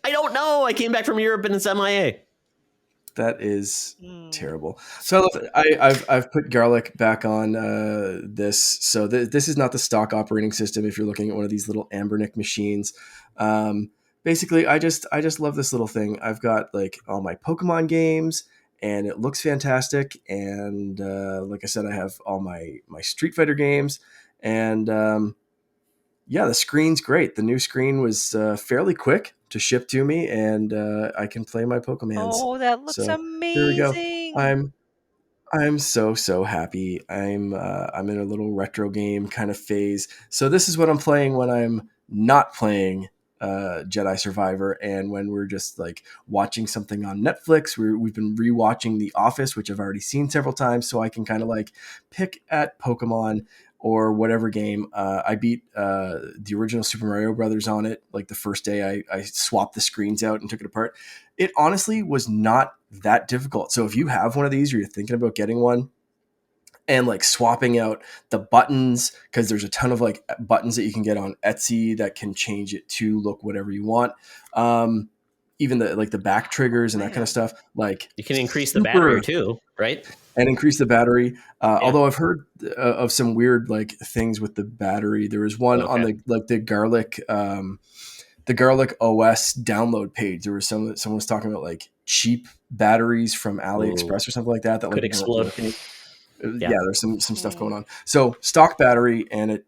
Speaker 1: I don't know. I came back from Europe and it's MIA.
Speaker 2: That is terrible. So I've put Garlic back on this. So this is not the stock operating system. If you're looking at one of these little Ambernick machines, basically I just love this little thing. I've got like all my Pokemon games, and it looks fantastic. And like I said, I have all my Street Fighter games, and yeah, the screen's great. The new screen was fairly quick to ship to me, and I can play my Pokemons.
Speaker 3: Oh, that looks
Speaker 2: So here we go.
Speaker 3: amazing.
Speaker 2: I'm so happy. I'm in a little retro game kind of phase. So this is what I'm playing when I'm not playing Jedi Survivor, and when we're just like watching something on Netflix. We've been rewatching The Office, which I've already seen several times, so I can kind of like pick at Pokemon or whatever game. I beat the original Super Mario Brothers on it. Like the first day I swapped the screens out and took it apart. It honestly was not that difficult. So if you have one of these or you're thinking about getting one, and like swapping out the buttons, because there's a ton of like buttons that you can get on Etsy that can change it to look whatever you want. even the back triggers and that kind
Speaker 3: Man.
Speaker 2: of stuff. Like
Speaker 1: You can increase the battery too, right?
Speaker 2: and increase the battery.
Speaker 1: Yeah.
Speaker 2: Although I've heard of some weird like things with the battery. There was one on the Garlic OS download page. There was someone was talking about like cheap batteries from AliExpress or something like that
Speaker 1: could
Speaker 2: like
Speaker 1: explode.
Speaker 2: working.
Speaker 1: Yeah.
Speaker 2: There's some stuff going on. So stock battery, and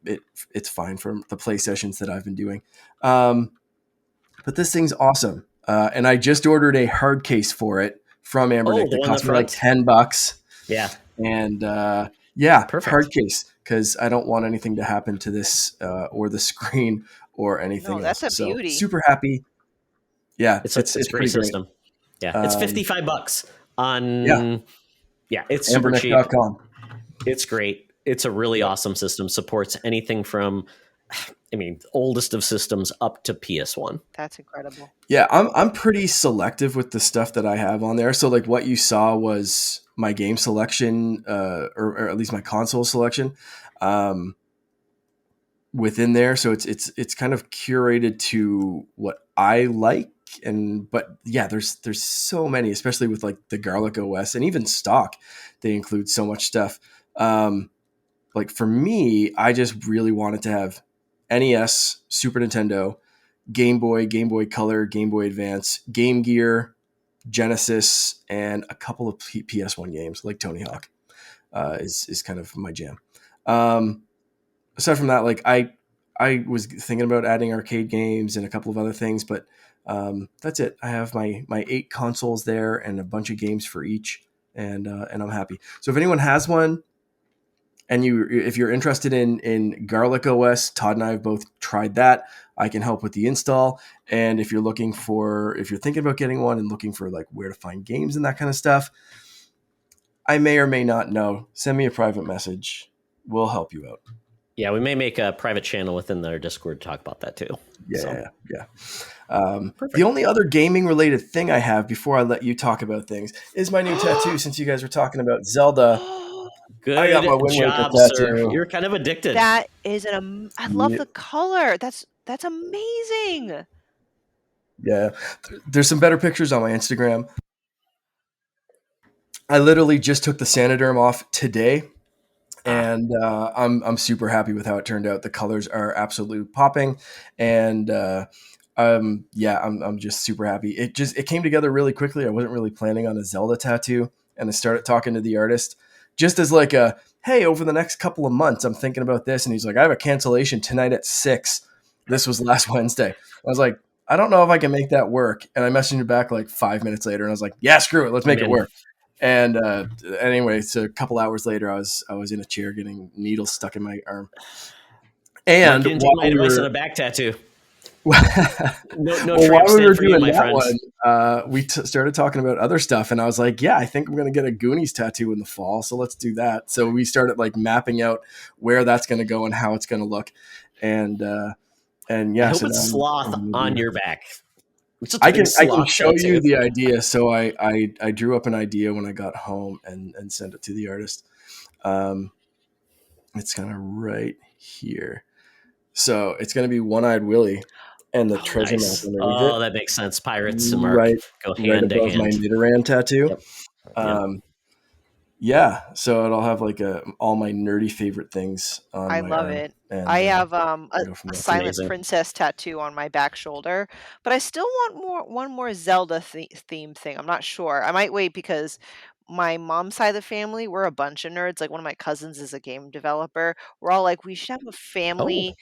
Speaker 2: it's fine for the play sessions that I've been doing. But this thing's awesome, and I just ordered a hard case for it from Benedict. It cost me like $10.
Speaker 1: Yeah,
Speaker 2: and
Speaker 1: perfect.
Speaker 2: hard case, because I don't want anything to happen to this or the screen or anything else.
Speaker 3: That's a beauty.
Speaker 2: Super happy. Yeah,
Speaker 1: it's a great system. Great. Yeah, it's $55 on. Yeah, it's super cheap. It's great. It's a really awesome system. Supports anything from, oldest of systems up to PS1.
Speaker 3: That's incredible.
Speaker 2: Yeah, I'm pretty selective with the stuff that I have on there. So like what you saw was my game selection, or at least my console selection, within there. So it's kind of curated to what I like. But yeah, there's so many, especially with like the Garlic OS and even stock, they include so much stuff. Like for me, I just really wanted to have NES, Super Nintendo, Game Boy Color, Game Boy Advance, Game Gear, Genesis, and a couple of PS1 games like Tony Hawk is kind of my jam. Aside from that, like I was thinking about adding arcade games and a couple of other things, but that's it. I have my 8 consoles there and a bunch of games for each, and I'm happy. So if anyone has one, and if you're interested in Garlic OS, Todd and I have both tried that. I can help with the install. And if you're thinking about getting one and looking for like where to find games and that kind of stuff, I may or may not know. Send me a private message. We'll help you out.
Speaker 1: Yeah, we may make a private channel within their Discord to talk about that too.
Speaker 2: Yeah. The only other gaming related thing I have before I let you talk about things is my new tattoo. Since you guys were talking about Zelda,
Speaker 1: good
Speaker 2: I got my Wind
Speaker 1: job,
Speaker 2: Waker
Speaker 1: sir.
Speaker 2: tattoo.
Speaker 1: You're kind of addicted.
Speaker 3: That is I love the color. That's amazing.
Speaker 2: Yeah, there's some better pictures on my Instagram. I literally just took the Sanoderm off today. And I'm super happy with how it turned out. The colors are absolutely popping, and I'm just super happy. It came together really quickly. I wasn't really planning on a Zelda tattoo, and I started talking to the artist just as like hey, over the next couple of months, I'm thinking about this, and he's like, I have a cancellation tonight at 6. This was last Wednesday. I was like, I don't know if I can make that work, and I messaged him back like 5 minutes later, and I was like, yeah, screw it, let's make it work. And anyway, so a couple hours later, I was in a chair getting needles stuck in my arm. And
Speaker 1: you didn't take my advice on a back tattoo.
Speaker 2: no
Speaker 1: tramp stand for you, my friends.
Speaker 2: We started talking about other stuff, and I was like, yeah, I think I'm going to get a Goonies tattoo in the fall, so let's do that. So we started like mapping out where that's going to go and how it's going to look. And yeah,
Speaker 1: I hope it's sloth on your back.
Speaker 2: I can show you the idea. So I drew up an idea when I got home and sent it to the artist. It's kind of right here. So it's going to be One-Eyed Willie and the treasure map underneath it.
Speaker 1: That makes sense. Pirates and Mark go
Speaker 2: hand
Speaker 1: to
Speaker 2: above
Speaker 1: hand.
Speaker 2: My Nidoran tattoo.
Speaker 1: Yep.
Speaker 2: Yeah, so it'll have like all my nerdy favorite things on my
Speaker 3: love
Speaker 2: arm.
Speaker 3: it.
Speaker 2: And,
Speaker 3: I have a Silent Princess tattoo on my back shoulder, but I still want one more Zelda theme thing. I'm not sure. I might wait because my mom's side of the family, we're a bunch of nerds. Like one of my cousins is a game developer. We're all like, we should have a family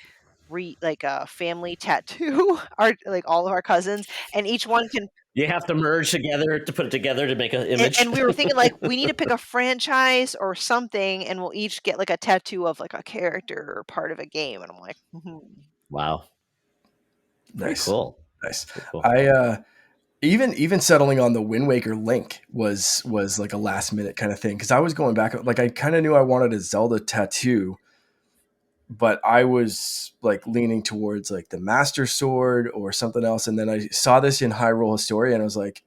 Speaker 3: like a family tattoo, like all of our cousins, and each one can.
Speaker 1: You have to merge together to put it together to make an image.
Speaker 3: And we were thinking like we need to pick a franchise or something, and we'll each get like a tattoo of like a character or part of a game. And I'm like,
Speaker 1: wow,
Speaker 2: nice,
Speaker 1: cool,
Speaker 2: nice.
Speaker 1: Cool.
Speaker 2: I even settling on the Wind Waker link was like a last minute kind of thing, because I was going back, like I kind of knew I wanted a Zelda tattoo, but I was like leaning towards like the Master Sword or something else. And then I saw this in Hyrule Historia, and I was like,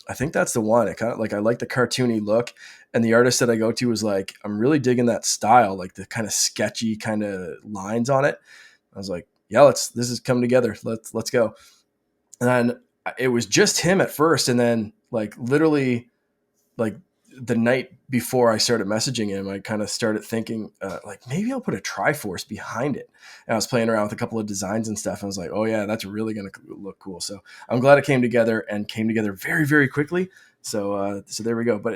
Speaker 2: I think that's the one. It kind of like, I like the cartoony look, and the artist that I go to was like, I'm really digging that style, like the kind of sketchy kind of lines on it. I was like, yeah, this is coming together. Let's go. And then it was just him at first, and then like literally like the night before I started messaging him, I kind of started thinking like maybe I'll put a Triforce behind it. And I was playing around with a couple of designs and stuff. And I was like, oh yeah, that's really going to look cool. So I'm glad it came together very, very quickly. So there we go. But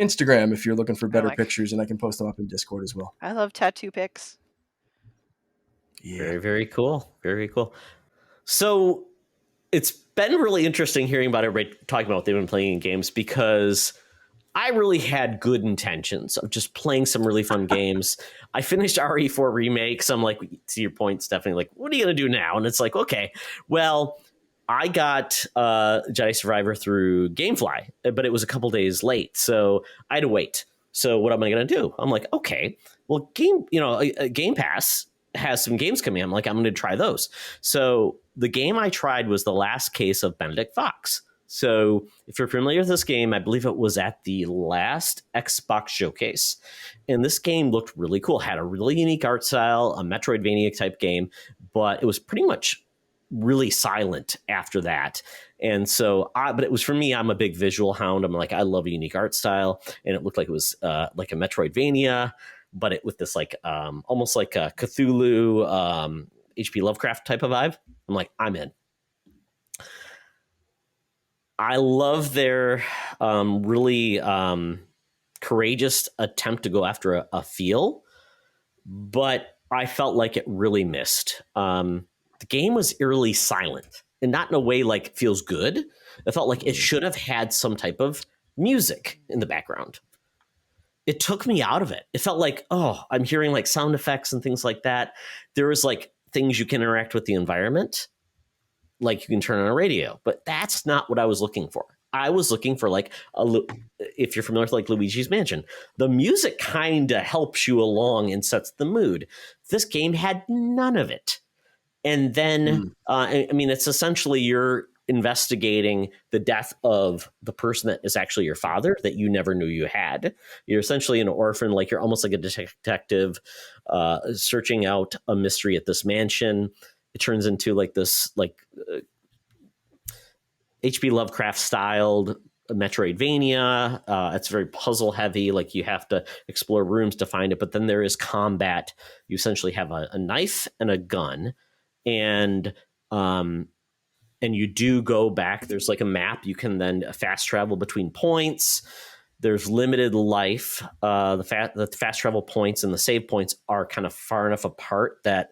Speaker 2: Instagram, if you're looking for better pictures, and I can post them up in Discord as well.
Speaker 3: I love tattoo pics.
Speaker 2: Yeah.
Speaker 1: Very, very cool. Very cool. So it's been really interesting hearing about everybody talking about what they've been playing in games, because I really had good intentions of just playing some really fun games. I finished RE4 Remake, so I'm like, to your point, Stephanie, like, what are you going to do now? And it's like, okay, well, I got Jedi Survivor through Gamefly, but it was a couple days late, so I had to wait. So what am I going to do? I'm like, okay, well, Game Pass has some games coming. I'm like, I'm going to try those. So the game I tried was The Last Case of Benedict Fox. So if you're familiar with this game, I believe it was at the last Xbox showcase. And this game looked really cool. Had a really unique art style, a Metroidvania type game, but it was pretty much really silent after that. And so, but it was, for me, I'm a big visual hound. I'm like, I love a unique art style. And it looked like it was like a Metroidvania, but it with this like almost like a Cthulhu, H.P. Lovecraft type of vibe. I'm like, I'm in. I love their really courageous attempt to go after a feel, but I felt like it really missed. The game was eerily silent, and not in a way like feels good. It felt like it should have had some type of music in the background. It took me out of it. It felt like, oh, I'm hearing like sound effects and things like that. There was like things you can interact with the environment, like you can turn on a radio, but that's not what I was looking for. I was looking for like if you're familiar with like Luigi's Mansion, the music kind of helps you along and sets the mood. This game had none of it. And then, I mean, it's essentially you're investigating the death of the person that is actually your father that you never knew you had. You're essentially an orphan, like you're almost like a detective searching out a mystery at this mansion. It turns into like this like H.P. Lovecraft styled Metroidvania. It's very puzzle heavy. Like you have to explore rooms to find it, but then there is combat. You essentially have a knife and a gun, and you do go back. There's like a map. You can then fast travel between points. There's limited life. The fast travel points and the save points are kind of far enough apart that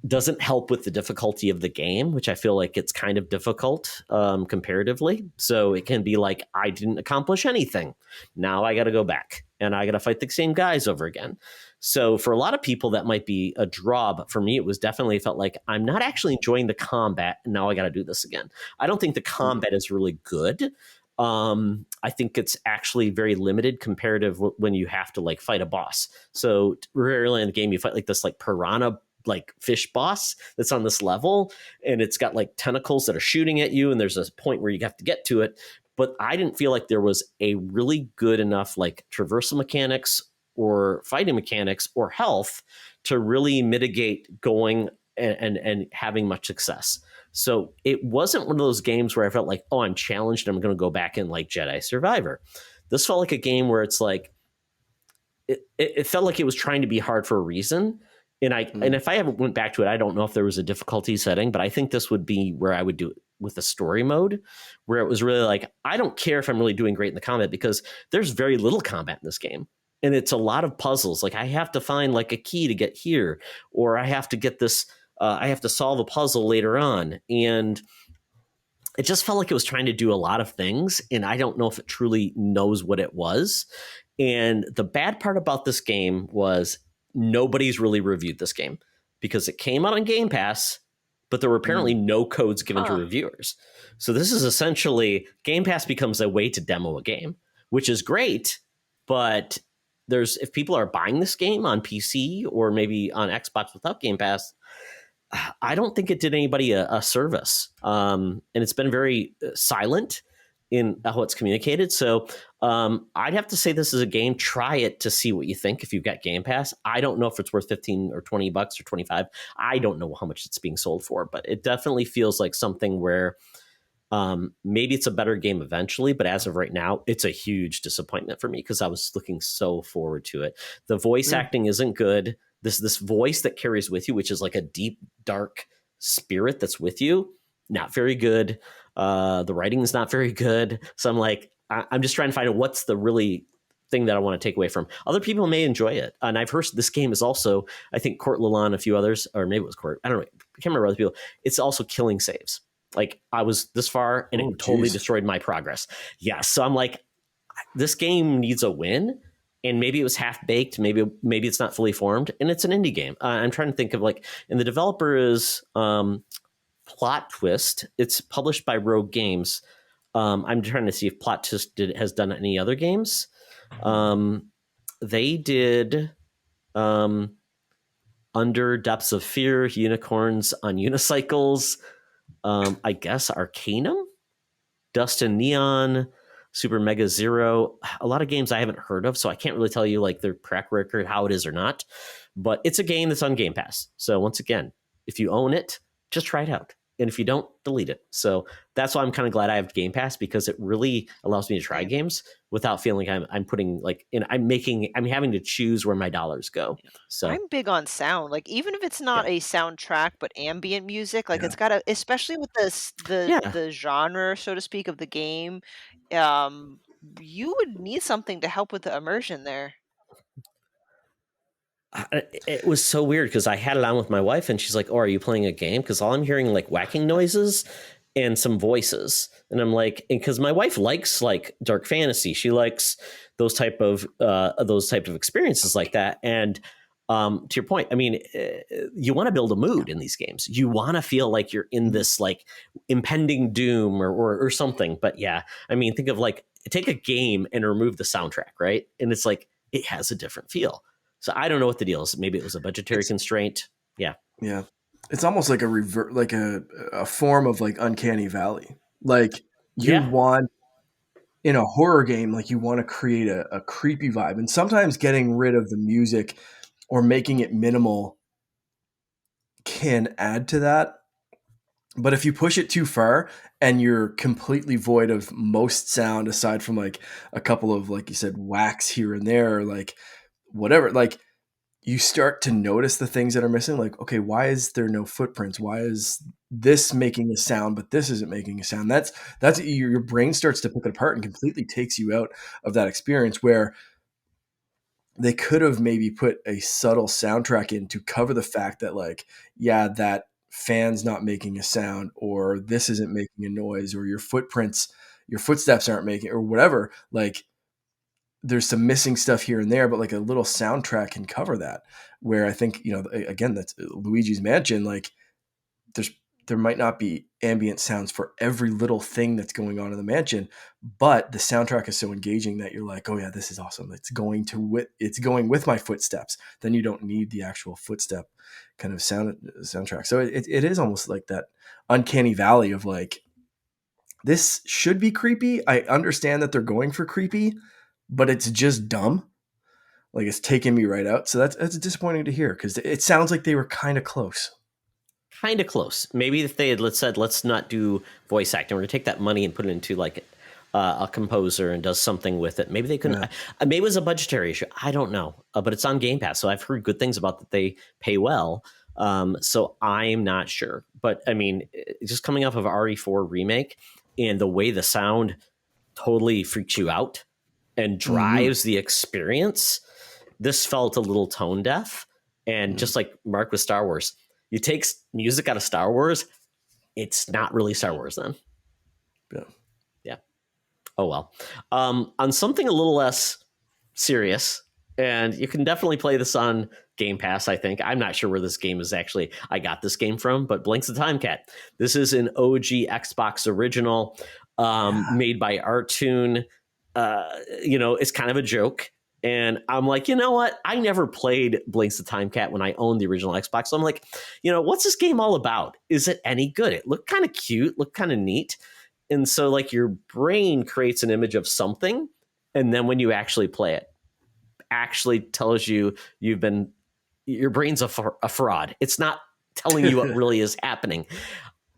Speaker 1: doesn't help with the difficulty of the game, which I feel like it's kind of difficult comparatively. So it can be like, I didn't accomplish anything. Now I got to go back and I got to fight the same guys over again. So for a lot of people, that might be a draw. But for me, it was definitely felt like I'm not actually enjoying the combat. And now I got to do this again. I don't think the combat is really good. I think it's actually very limited comparative when you have to like fight a boss. So rarely in the game, you fight like this like piranha like fish boss that's on this level, and it's got like tentacles that are shooting at you, and there's a point where you have to get to it. But I didn't feel like there was a really good enough like traversal mechanics or fighting mechanics or health to really mitigate going and having much success. So it wasn't one of those games where I felt like, oh, I'm challenged and I'm going to go back and like Jedi Survivor. This felt like a game where it's like it felt like it was trying to be hard for a reason. And if I ever went back to it, I don't know if there was a difficulty setting, but I think this would be where I would do it with the story mode, where it was really like, I don't care if I'm really doing great in the combat, because there's very little combat in this game. And it's a lot of puzzles. Like I have to find like a key to get here, or I have to get this, I have to solve a puzzle later on. And it just felt like it was trying to do a lot of things. And I don't know if it truly knows what it was. And the bad part about this game was nobody's really reviewed this game, because it came out on Game Pass, but there were apparently no codes given to reviewers. So this is essentially Game Pass becomes a way to demo a game, which is great. But if people are buying this game on PC or maybe on Xbox without Game Pass, I don't think it did anybody a service. And it's been very silent in how it's communicated. So I'd have to say this is a game. Try it to see what you think if you've got Game Pass. I don't know if it's worth 15 or 20 bucks or 25. I don't know how much it's being sold for, but it definitely feels like something where Maybe it's a better game eventually, but as of right now, it's a huge disappointment for me because I was looking so forward to it. The voice acting isn't good. This voice that carries with you, which is like a deep, dark spirit that's with you, not very good. The writing is not very good. So I'm like, I'm just trying to find out what's the really thing that I want to take away from. Other people may enjoy it. And I've heard this game is also, I think Court Lalonde, a few others, or maybe it was Court, I don't know, I can't remember other people. It's also killing saves. Like I was this far and it totally destroyed my progress. Yeah. So I'm like, this game needs a win. And maybe it was half baked. Maybe it's not fully formed. And it's an indie game. I'm trying to think of like, and the developer is Plot Twist. It's published by Rogue Games. I'm trying to see if Plot Twist has done any other games. They did Under Depths of Fear, Unicorns on Unicycles. I guess Arcanum, Dust and Neon, Super Mega Zero. A lot of games I haven't heard of, so I can't really tell you like their track record, how it is or not. But it's a game that's on Game Pass. So once again, if you own it, just try it out. And if you don't, delete it. So that's why I'm kind of glad I have Game Pass, because it really allows me to try games without feeling like I'm putting like in. I'm having to choose where my dollars go. So
Speaker 3: I'm big on sound. Like even if it's not a soundtrack, but ambient music, like it's got to, especially with the genre, so to speak, of the game, you would need something to help with the immersion there.
Speaker 1: It was so weird because I had it on with my wife and she's like, "Oh, are you playing a game?" Because all I'm hearing like whacking noises and some voices, and I'm like, and because my wife likes like dark fantasy, she likes those type of experiences like that. And to your point, I mean, you want to build a mood in these games. You want to feel like you're in this like impending doom or something. But yeah, I mean, think of like take a game and remove the soundtrack, right? And it's like it has a different feel. So I don't know what the deal is. Maybe it was a budgetary constraint. Yeah.
Speaker 2: Yeah. It's almost like a form of like Uncanny Valley. Like you want in a horror game, like you want to create a creepy vibe. And sometimes getting rid of the music or making it minimal can add to that. But if you push it too far and you're completely void of most sound aside from like a couple of, like you said, whacks here and there, or like whatever, like you start to notice the things that are missing. Like, okay, why is there no footprints? Why is this making a sound, but this isn't making a sound? That's your brain starts to pick it apart and completely takes you out of that experience, where they could have maybe put a subtle soundtrack in to cover the fact that like, yeah, that fan's not making a sound, or this isn't making a noise, or your footsteps aren't making, or whatever. Like, there's some missing stuff here and there, but like a little soundtrack can cover that. Where I think, again, that's Luigi's Mansion. Like there might not be ambient sounds for every little thing that's going on in the mansion, but the soundtrack is so engaging that you're like, oh yeah, this is awesome. It's going with my footsteps. Then you don't need the actual footstep kind of soundtrack. So it is almost like that uncanny valley of like, this should be creepy. I understand that they're going for creepy, but it's just dumb. Like it's taking me right out. So that's disappointing to hear, because it sounds like they were kind of close.
Speaker 1: Kind of close. Maybe if they had let's not do voice acting, we're going to take that money and put it into like a composer and does something with it. Maybe they couldn't. Maybe it was a budgetary issue. I don't know. But it's on Game Pass, so I've heard good things about that. They pay well. So I'm not sure. But I mean, just coming off of RE4 remake and the way the sound totally freaks you out and drives the experience, this felt a little tone deaf. And just like Mark with Star Wars, you take music out of Star Wars, it's not really Star Wars then. Yeah. Oh, well. On something a little less serious, and you can definitely play this on Game Pass, I think. I'm not sure where this game is actually. I got this game from, but Blinx the Time Cat. This is an OG Xbox original made by Artoon. It's kind of a joke. And I'm like, you know what? I never played Blinx the Time Cat when I owned the original Xbox. So I'm like, what's this game all about? Is it any good? It looked kind of cute, looked kind of neat. And so like your brain creates an image of something. And then when you actually play it, actually tells you your brain's a fraud. It's not telling you what really is happening.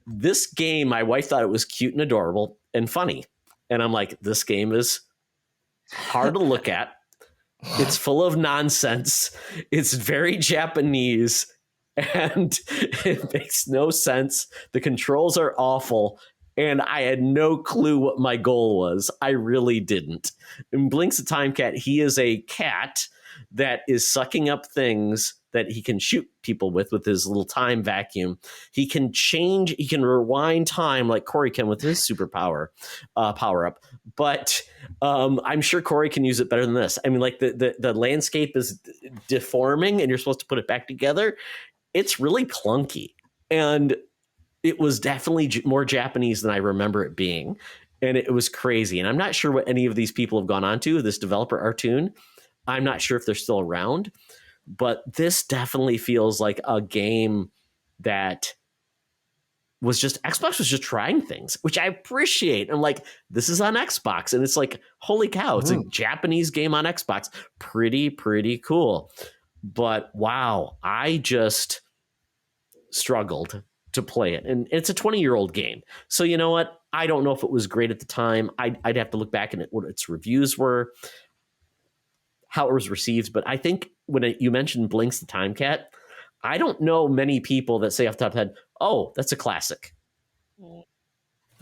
Speaker 1: This game, my wife thought it was cute and adorable and funny. And I'm like, this game is hard to look at. It's full of nonsense. It's very Japanese and it makes no sense. The controls are awful. And I had no clue what my goal was. I really didn't. In Blinx the Time Cat, he is a cat that is sucking up things that he can shoot people with his little time vacuum. He can rewind time like Corey can with his superpower power up. But I'm sure Corey can use it better than this. I mean, like the landscape is deforming and you're supposed to put it back together. It's really clunky. And it was definitely more Japanese than I remember it being. And it was crazy. And I'm not sure what any of these people have gone on to, this developer Artoon. I'm not sure if they're still around. But this definitely feels like a game that was just Xbox was just trying things, which I appreciate. I'm like, this is on Xbox. And it's like, holy cow, it's a Japanese game on Xbox. Pretty cool. But wow, I just struggled to play it. And it's a 20-year-old game. So you know what? I don't know if it was great at the time. I'd have to look back at what its reviews were, how it was received. But I think when you mentioned Blinx the Time Cat, I don't know many people that say off the top of the head, oh, that's a classic.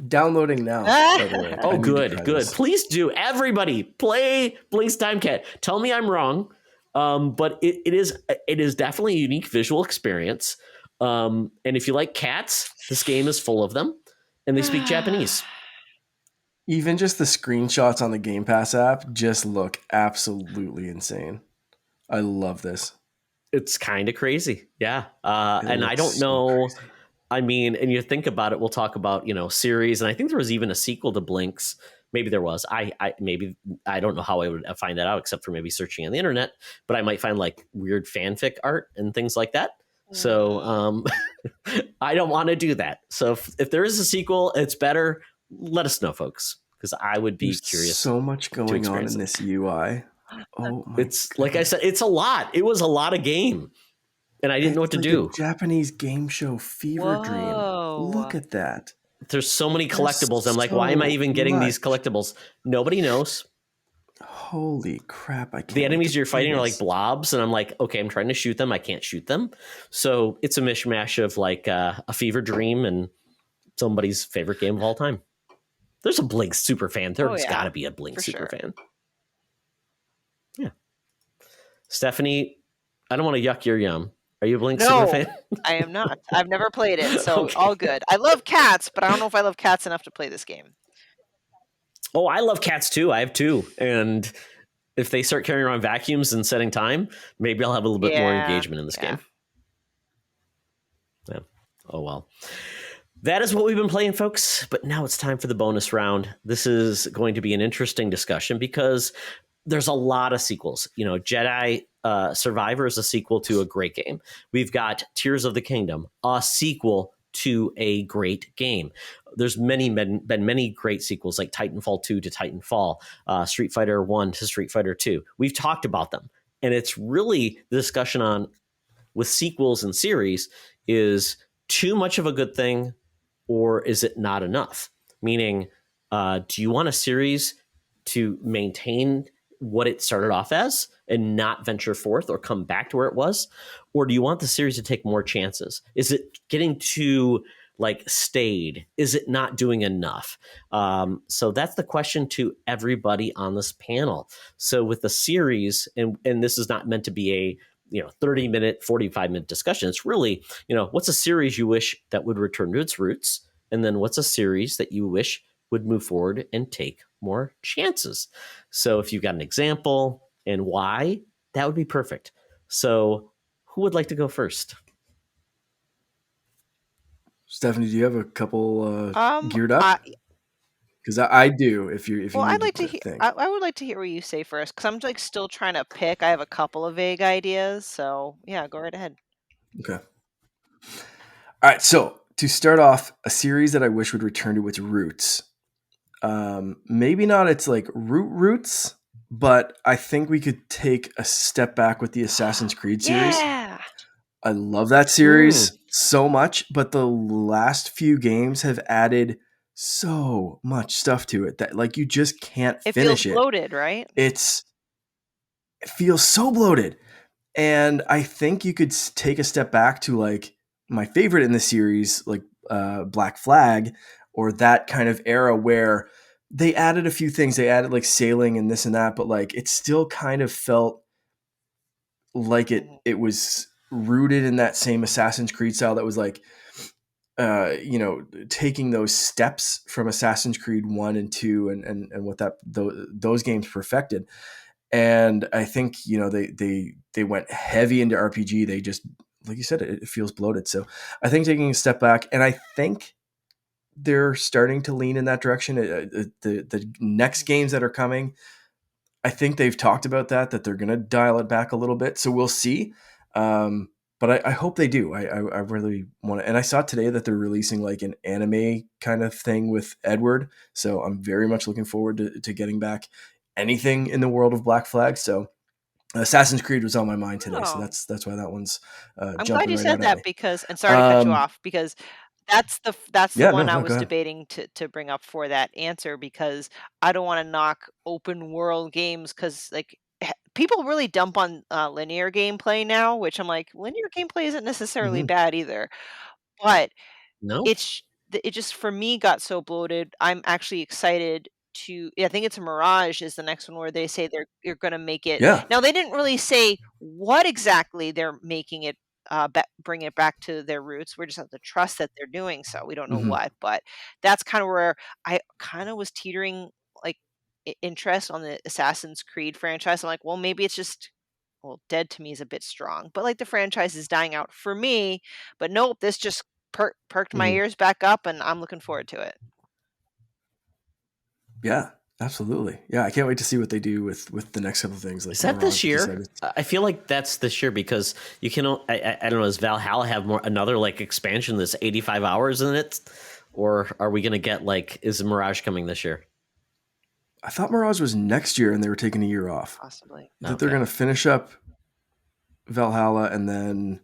Speaker 2: Downloading now, by the way.
Speaker 1: Oh, good. Please do. Everybody play Blinx Time Cat. Tell me I'm wrong. But it is definitely a unique visual experience. And if you like cats, this game is full of them and they speak Japanese.
Speaker 2: Even just the screenshots on the Game Pass app just look absolutely insane. I love this.
Speaker 1: It's kind of crazy. Yeah. And I don't know. So I mean, and you think about it, we'll talk about, series. And I think there was even a sequel to Blinx. Maybe there was. I don't know how I would find that out except for maybe searching on the internet, but I might find like weird fanfic art and things like that. So I don't want to do that. So if there is a sequel, it's better. Let us know, folks, because I would be curious.
Speaker 2: So much going on in this UI. Oh my!
Speaker 1: It's like I said, it's a lot. It was a lot of game, and I didn't know what to do.
Speaker 2: Japanese game show fever dream. Look at that.
Speaker 1: There's so many collectibles. I'm like, why am I even getting these collectibles? Nobody knows.
Speaker 2: Holy crap! I can't.
Speaker 1: The enemies you're fighting are like blobs, and I'm like, okay, I'm trying to shoot them. I can't shoot them. So it's a mishmash of like a fever dream and somebody's favorite game of all time. There's a Blinx super fan. There's got to be a Blinx super fan. Yeah. Stephanie, I don't want to yuck your yum. Are you a Blinx super fan?
Speaker 3: I am not. I've never played it, so all good. I love cats, but I don't know if I love cats enough to play this game.
Speaker 1: Oh, I love cats too. I have two. And if they start carrying around vacuums and setting time, maybe I'll have a little bit more engagement in this game. Yeah. Oh, well. That is what we've been playing, folks. But now it's time for the bonus round. This is going to be an interesting discussion because there's a lot of sequels. Jedi Survivor is a sequel to a great game. We've got Tears of the Kingdom, a sequel to a great game. There's been many great sequels like Titanfall 2 to Titanfall, Street Fighter 1 to Street Fighter 2. We've talked about them. And it's really the discussion on with sequels and series is too much of a good thing or is it not enough? Meaning, do you want a series to maintain what it started off as and not venture forth or come back to where it was? Or do you want the series to take more chances? Is it getting too staid? Is it not doing enough? So that's the question to everybody on this panel. So with the series, and this is not meant to be a 30-minute, 45-minute discussion. It's really, what's a series you wish that would return to its roots? And then what's a series that you wish would move forward and take more chances? So if you've got an example and why, that would be perfect. So who would like to go first?
Speaker 2: Stephanie, do you have a couple geared up? Because I do. If you
Speaker 3: I'd like to hear. I would like to hear what you say first, because I'm still trying to pick. I have a couple of vague ideas, so yeah, go right ahead.
Speaker 2: Okay. All right. So to start off, a series that I wish would return to its roots. Maybe not its roots, but I think we could take a step back with the Assassin's Creed series.
Speaker 3: Yeah.
Speaker 2: I love that series. so much, but the last few games have added so much stuff to it that like you just can't
Speaker 3: It feels
Speaker 2: finish it.
Speaker 3: bloated, right?
Speaker 2: It feels so bloated. And I think you could take a step back to like my favorite in the series, like Black Flag, or that kind of era where they added a few things. They added like sailing and this and that, but like it still kind of felt like
Speaker 3: Mhm.
Speaker 2: it was rooted in that same Assassin's Creed style that was like taking those steps from Assassin's Creed 1 and 2 and what those games perfected. And I think they went heavy into RPG. They just, like you said, it feels bloated. So I think taking a step back, and I think they're starting to lean in that direction. The next games that are coming, I think they've talked about that they're going to dial it back a little bit. So we'll see. But I hope they do. I really want to. And I saw today that they're releasing like an anime kind of thing with Edward. So I'm very much looking forward to getting back anything in the world of Black Flag. So Assassin's Creed was on my mind today. So
Speaker 3: Oh.
Speaker 2: that's why that one's
Speaker 3: I'm glad
Speaker 2: jumping
Speaker 3: you
Speaker 2: right out
Speaker 3: said
Speaker 2: at
Speaker 3: that
Speaker 2: me.
Speaker 3: because, and sorry to cut you
Speaker 2: Um,
Speaker 3: off, because that's the
Speaker 2: yeah, no,
Speaker 3: one I
Speaker 2: no, go
Speaker 3: was
Speaker 2: ahead.
Speaker 3: debating to bring up for that answer, because I don't wanna knock open world games, because like, people really dump on, linear gameplay now, which I'm like, linear gameplay isn't necessarily
Speaker 2: Hmm.
Speaker 3: bad either, but
Speaker 1: No,
Speaker 3: it's it just for me got so bloated. I'm actually excited to, yeah, I think it's Mirage is the next one where they say they're gonna make it.
Speaker 2: Yeah.
Speaker 3: Now they didn't really say what exactly they're making it, bring it back to their roots. We just have to trust that they're doing so. We don't know
Speaker 2: Hmm.
Speaker 3: what, but that's kind of where I kind of was teetering, like, interest on the Assassin's Creed franchise. I'm like, well, maybe it's just, well, dead to me is a bit strong, but like the franchise is dying out for me. But nope, this just perked my
Speaker 2: Hmm.
Speaker 3: ears back up, and I'm looking forward to it.
Speaker 2: Yeah, absolutely. Yeah, I can't wait to see what they do with the next couple of things
Speaker 1: is
Speaker 2: like
Speaker 1: that
Speaker 2: Mirage,
Speaker 1: this
Speaker 2: like you
Speaker 1: year?
Speaker 2: said. It's,
Speaker 1: I feel like that's this year because you can. I don't know. Does Valhalla have another like expansion that's 85 hours in it, or are we gonna get like is Mirage coming this year?
Speaker 2: I thought Mirage was next year and they were taking a year off.
Speaker 3: Possibly.
Speaker 2: That they're
Speaker 1: Okay.
Speaker 2: going to finish up Valhalla and then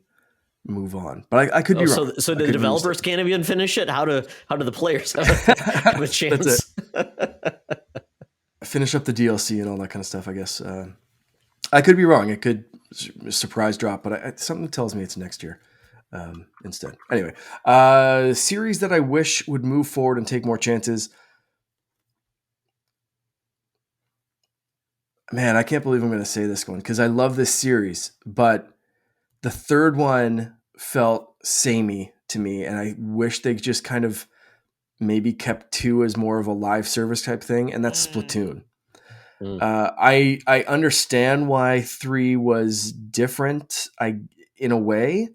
Speaker 2: move on. But I could
Speaker 1: Oh,
Speaker 2: be wrong.
Speaker 1: so
Speaker 2: I
Speaker 1: the
Speaker 2: could be
Speaker 1: developers
Speaker 2: mistaken.
Speaker 1: can't even finish it. How do the players have a
Speaker 2: That's it.
Speaker 1: chance?
Speaker 2: Finish up the DLC and all that kind of stuff, I guess. I could be wrong. It could surprise drop, but something tells me it's next year instead. Anyway, series that I wish would move forward and take more chances. Man, I can't believe I'm going to say this one because I love this series, but the third one felt samey to me, and I wish they just kind of maybe kept two as more of a live service type thing, and that's
Speaker 3: Mm,
Speaker 2: Splatoon.
Speaker 1: Mm.
Speaker 2: I understand why three was different, in a way,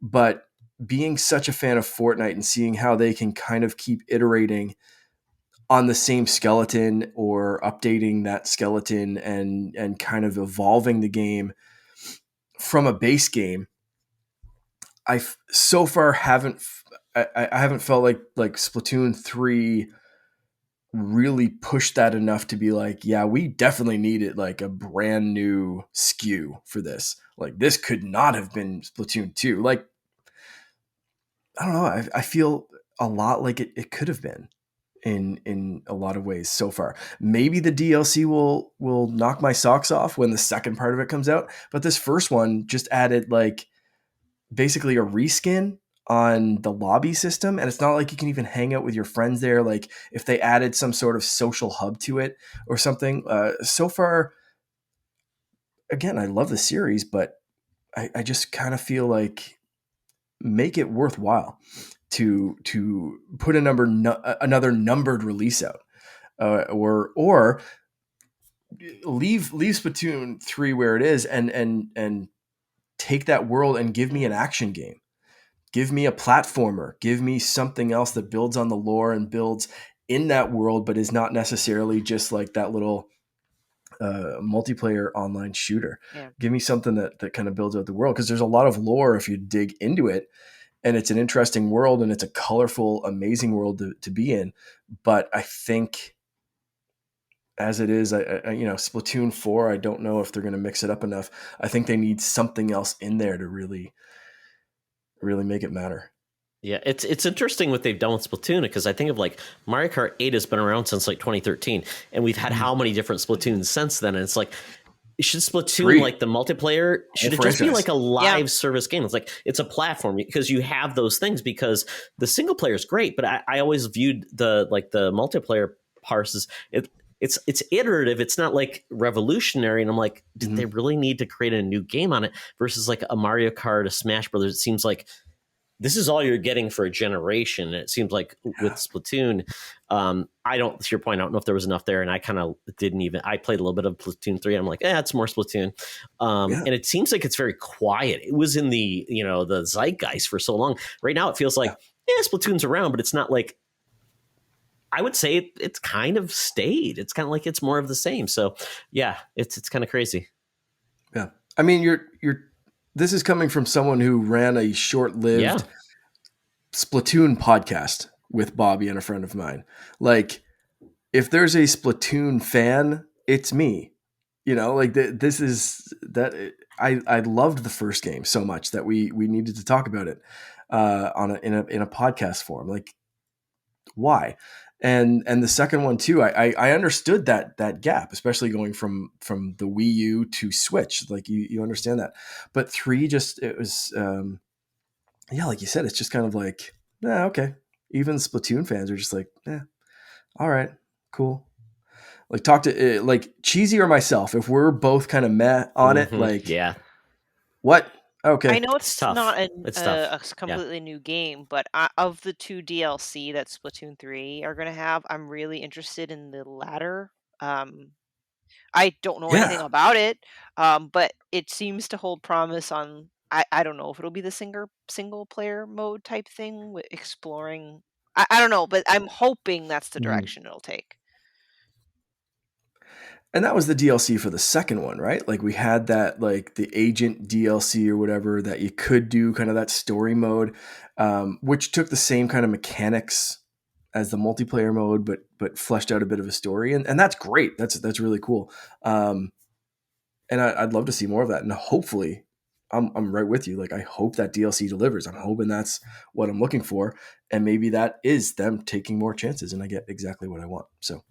Speaker 2: but being such a fan of Fortnite and seeing how they can kind of keep iterating on the same skeleton or updating that skeleton and kind of evolving the game from a base game, so far haven't I haven't felt like Splatoon 3 really pushed that enough to be like, yeah, we definitely needed like a brand new SKU for this. Like this could not have been Splatoon 2. Like, I don't know. I feel a lot like it could have been in a lot of ways so far. Maybe the DLC will knock my socks off when the second part of it comes out. But this first one just added like basically a reskin on the lobby system, and it's not like you can even hang out with your friends there. Like if they added some sort of social hub to it or something. So far, again, I love the series, but I just kind of feel like make it worthwhile to put another numbered release out, or leave Splatoon 3 where it is and take that world and give me an
Speaker 3: mm,
Speaker 2: action game. Give me a platformer. Give me something else that builds on the lore and builds in that world, but is not necessarily just like that little multiplayer online shooter.
Speaker 3: yeah.
Speaker 2: Give me something that kind of builds out the world, because there's a lot of lore if you dig into it, and it's an interesting world and it's a colorful, amazing world to be in. But I think as it is, Splatoon 4, I don't know if they're going to mix it up enough. I think they need something else in there to really make it matter.
Speaker 1: Yeah, it's interesting what they've done with Splatoon, because I think of like Mario Kart 8 has been around since like 2013, and we've had how many different Splatoons since then? And it's like, should Splatoon,
Speaker 2: 3.
Speaker 1: like the multiplayer, should
Speaker 2: Whole
Speaker 1: it just be
Speaker 2: franchise.
Speaker 1: like a live service game? It's like, it's a platform, because you have those things, because the single player is great, but I always viewed the multiplayer parts as it's iterative. It's not like revolutionary. And I'm like, did they really need to create a new game on it versus like a Mario Kart, a Smash Brothers? It seems like this is all you're getting for a generation. And it seems like with Splatoon, to your point, I don't know if there was enough there, and I kind of I played a little bit of Splatoon 3. I'm like, it's more Splatoon. And it seems like it's very quiet. It was in the, the zeitgeist for so long. Right now it feels like, Splatoon's around, but it's not like, I would say it's kind of stayed. It's kind of like it's more of the same. So yeah, it's kind of crazy.
Speaker 2: Yeah. I mean, this is coming from someone who ran a short-lived Splatoon podcast with Bobby and a friend of mine. Like, if there's a Splatoon fan, it's me. This is that I loved the first game so much that we needed to talk about it in a podcast form. Like, why? And the second one too, I understood that gap, especially going from the Wii U to Switch. Like, you understand that, but 3 it was like you said, it's just kind of like, okay. Even Splatoon fans are just like, all right, cool. Like, talk to like Cheesy or myself, if we're both kind of meh on it, like, what? Okay.
Speaker 3: I know it's
Speaker 1: tough.
Speaker 3: not
Speaker 1: It's
Speaker 3: a
Speaker 1: tough.
Speaker 3: completely new game, but of the 2 DLC that Splatoon 3 are going to have, I'm really interested in the latter. I don't know anything about it, but it seems to hold promise on. I don't know if it'll be the single player mode type thing with exploring. I don't know, but I'm hoping that's the direction it'll take.
Speaker 2: And that was the DLC for the second one, right? Like, we had that, like, the agent DLC or whatever that you could do, kind of that story mode, which took the same kind of mechanics as the multiplayer mode, but fleshed out a bit of a story, and that's great. That's really cool. And I'd love to see more of that. And hopefully, I'm right with you. Like, I hope that DLC delivers. I'm hoping that's what I'm looking for, and maybe that is them taking more chances, and I get exactly what I want. So,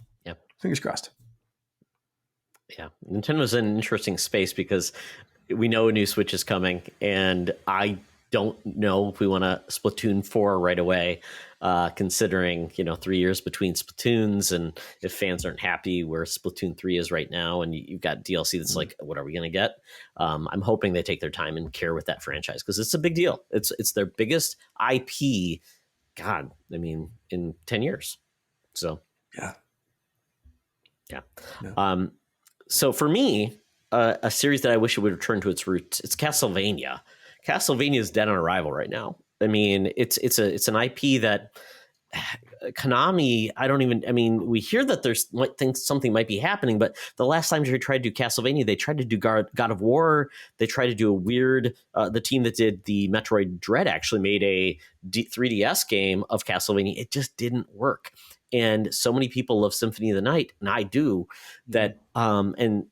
Speaker 2: fingers crossed.
Speaker 1: Yeah, Nintendo's in an interesting space because we know a new Switch is coming, and I don't know if we want a Splatoon 4 right away, considering 3 years between Splatoons, and if fans aren't happy where Splatoon 3 is right now, and you've got DLC that's like, what are we going to get? I'm hoping they take their time and care with that franchise, because it's a big deal. It's their biggest IP, God, I mean, in 10 years. So
Speaker 2: yeah.
Speaker 1: So for me, a series that I wish it would return to its roots, it's Castlevania. Castlevania is dead on arrival right now. I mean, it's an IP that Konami, we hear that there's something might be happening, but the last time they tried to do Castlevania, they tried to do God of War. They tried to do a weird, the team that did the Metroid Dread actually made a 3DS game of Castlevania. It just didn't work. And so many people love Symphony of the Night, and I do, that, and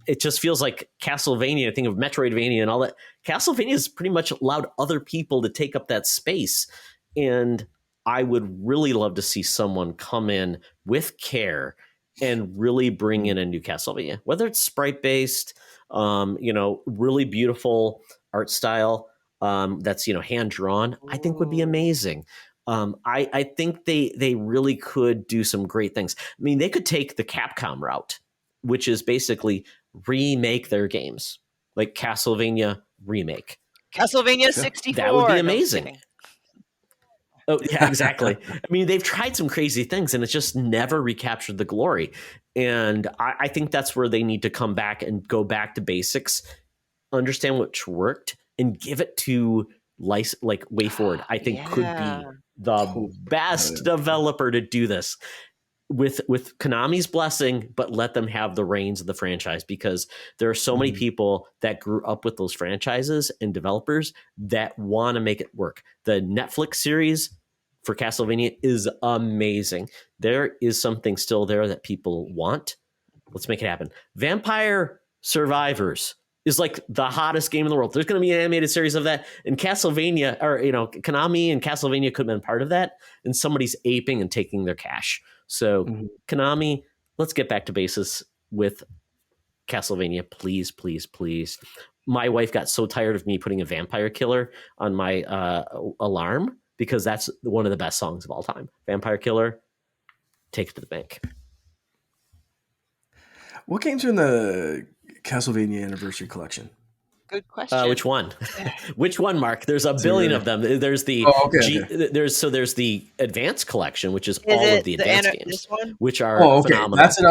Speaker 1: it just feels like Castlevania, I think of Metroidvania and all that. Castlevania has pretty much allowed other people to take up that space. And I would really love to see someone come in with care and really bring in a new Castlevania, whether it's sprite based, really beautiful art style, that's, hand drawn, I think would be amazing. I think they really could do some great things. I mean, they could take the Capcom route, which is basically remake their games, like Castlevania remake.
Speaker 3: Castlevania 64.
Speaker 1: That would be amazing.
Speaker 3: No,
Speaker 1: oh, yeah, exactly. I mean, they've tried some crazy things, and it's just never recaptured the glory. And I think that's where they need to come back and go back to basics, understand what worked, and give it to like WayForward. I think could be the best developer to do this with Konami's blessing, but let them have the reins of the franchise, because there are so many people that grew up with those franchises and developers that want to make it work. The Netflix series for Castlevania is amazing. There is something still there that people want. Let's make it happen. Vampire Survivors is like the hottest game in the world. There's going to be an animated series of that. And Castlevania, or Konami and Castlevania could have been part of that. And somebody's aping and taking their cash. So Konami, let's get back to basis with Castlevania, please, please, please. My wife got so tired of me putting a vampire killer on my alarm because that's one of the best songs of all time. Vampire Killer, take it to the bank.
Speaker 2: What games are in the Castlevania Anniversary Collection?
Speaker 3: Good question.
Speaker 1: Which one? Which one, Mark? There's a billion of them. There's the there's the Advanced Collection, which is all of the Advanced games, which are phenomenal.
Speaker 2: That's what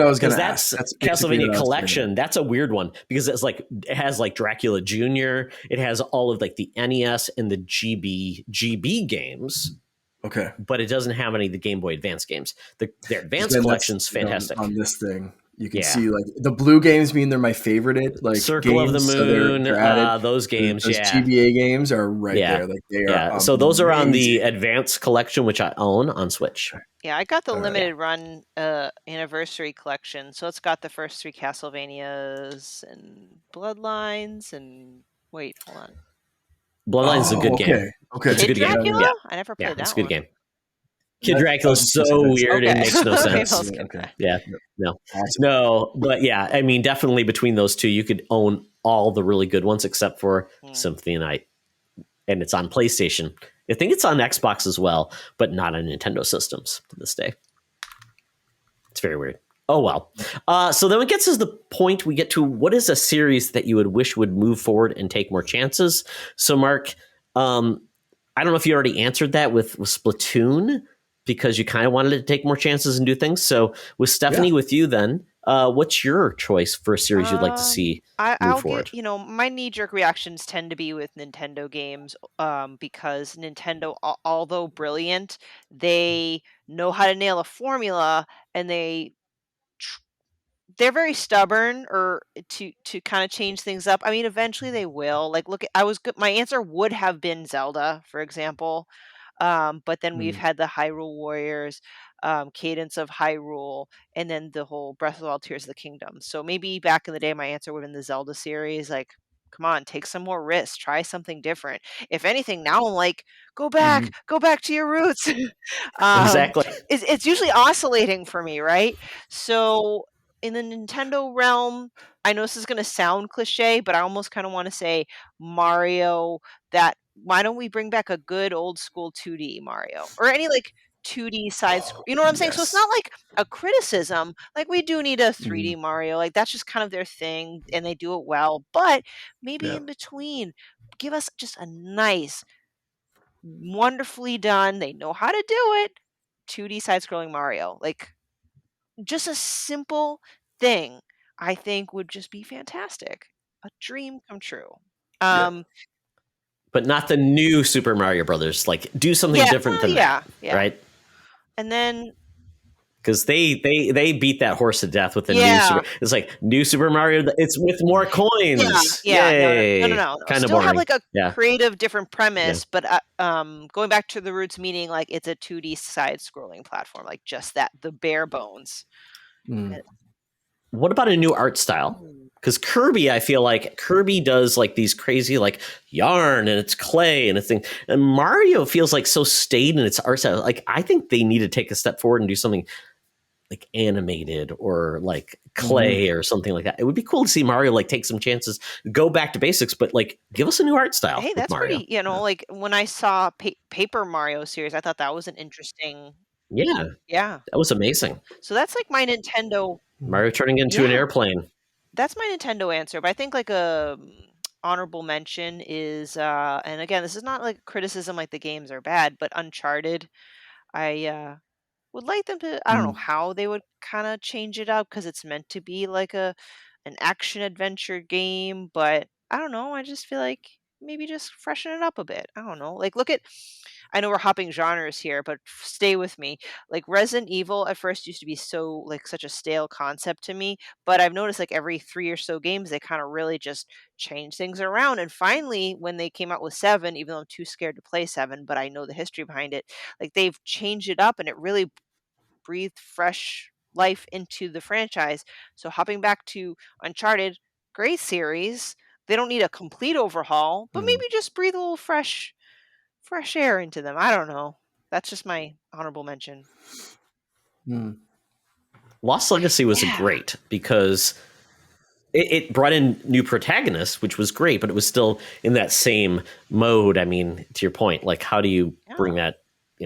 Speaker 2: I was going to ask.
Speaker 1: That's Castlevania Collection. That's a weird one because it's like it has like Dracula Jr. It has all of like the NES and the GB games.
Speaker 2: Okay,
Speaker 1: but it doesn't have any of the Game Boy Advance games. Their Advanced Collection's fantastic.
Speaker 2: On this thing. You can see like the blue games mean they're my favorite. Like
Speaker 1: Circle
Speaker 2: games,
Speaker 1: of the Moon, those games.
Speaker 2: Those GBA games are there. Like they are.
Speaker 1: So those are on the Advanced Collection, which I own on Switch.
Speaker 3: Yeah, I got the limited run Anniversary Collection. So it's got the first 3 Castlevanias and Bloodlines and wait, hold on.
Speaker 1: Bloodlines is a good game.
Speaker 2: Okay,
Speaker 1: it's a good
Speaker 3: Dracula?
Speaker 1: game. Yeah.
Speaker 3: I never played that.
Speaker 1: It's a good game. Kid Dracula's so weird, it makes no sense.
Speaker 2: Okay.
Speaker 1: Yeah, no, but yeah, I mean, definitely between those two, you could own all the really good ones except for Symphony of the Night, and it's on PlayStation. I think it's on Xbox as well, but not on Nintendo systems to this day. It's very weird. Oh well. So then it gets us the point. We get to what is a series that you would wish would move forward and take more chances. So Mark, I don't know if you already answered that with Splatoon, because you kind of wanted to take more chances and do things. So with Stephanie, with you then, what's your choice for a series you'd like to see move forward?
Speaker 3: My knee-jerk reactions tend to be with Nintendo games because Nintendo, although brilliant, they know how to nail a formula, and they're very stubborn or to kind of change things up. I mean, eventually they will. Like, look, my answer would have been Zelda, for example. But then we've had the Hyrule Warriors, Cadence of Hyrule, and then the whole Breath of the Wild Tears of the Kingdom. So maybe back in the day, my answer would have been the Zelda series. Like, come on, take some more risks, try something different. If anything, now I'm like, go back to your roots.
Speaker 1: Exactly.
Speaker 3: It's usually oscillating for me, right? So in the Nintendo realm, I know this is going to sound cliche, but I almost kind of want to say Mario. Why don't we bring back a good old school 2D Mario or any like 2D side scroll? You know what I'm saying? So it's not like a criticism. Like, we do need a 3D Mario. Like, that's just kind of their thing, and they do it well. But maybe in between, give us just a nice, wonderfully done, they know how to do it, 2D side scrolling Mario. Like, just a simple thing, I think would just be fantastic. A dream come true.
Speaker 1: But not the new Super Mario Brothers. Like, do something different than that, right?
Speaker 3: And then,
Speaker 1: because they beat that horse to death with the new Super. It's like new Super Mario. It's with more coins. Yay.
Speaker 3: No.
Speaker 1: Kind of
Speaker 3: still
Speaker 1: boring.
Speaker 3: Have like a creative, different premise, but going back to the roots, meaning like it's a 2D side-scrolling platform, like just that, the bare bones.
Speaker 1: What about a new art style? Because Kirby, I feel like Kirby does like these crazy like yarn and it's clay and it's thing. And Mario feels like so staid in its art style. Like, I think they need to take a step forward and do something like animated or like clay or something like that. It would be cool to see Mario like take some chances, go back to basics, but like give us a new art style.
Speaker 3: Hey, that's
Speaker 1: Mario.
Speaker 3: pretty, like when I saw Paper Mario series, I thought that was an interesting.
Speaker 1: Yeah. That was amazing.
Speaker 3: So that's like my Nintendo.
Speaker 1: Mario turning into an airplane.
Speaker 3: That's my Nintendo answer, but I think like a honorable mention is, and again, this is not like criticism like the games are bad, but Uncharted. I would like them to, I don't know how they would kind of change it up because it's meant to be like an action adventure game, but I don't know. I just feel like maybe just freshen it up a bit. I don't know. Like, I know we're hopping genres here, but stay with me. Like, Resident Evil at first used to be so like such a stale concept to me, but I've noticed like every 3 or so games they kind of really just change things around. And finally, when they came out with 7, even though I'm too scared to play 7, but I know the history behind it, like they've changed it up and it really breathed fresh life into the franchise. So hopping back to Uncharted, great series. They don't need a complete overhaul, but maybe just breathe a little fresh air into them. I don't know. That's just my honorable mention.
Speaker 1: Lost Legacy was
Speaker 3: Yeah.
Speaker 1: great because it brought in new protagonists, which was great, but it was still in that same mode. I mean, to your point, like how do you bring that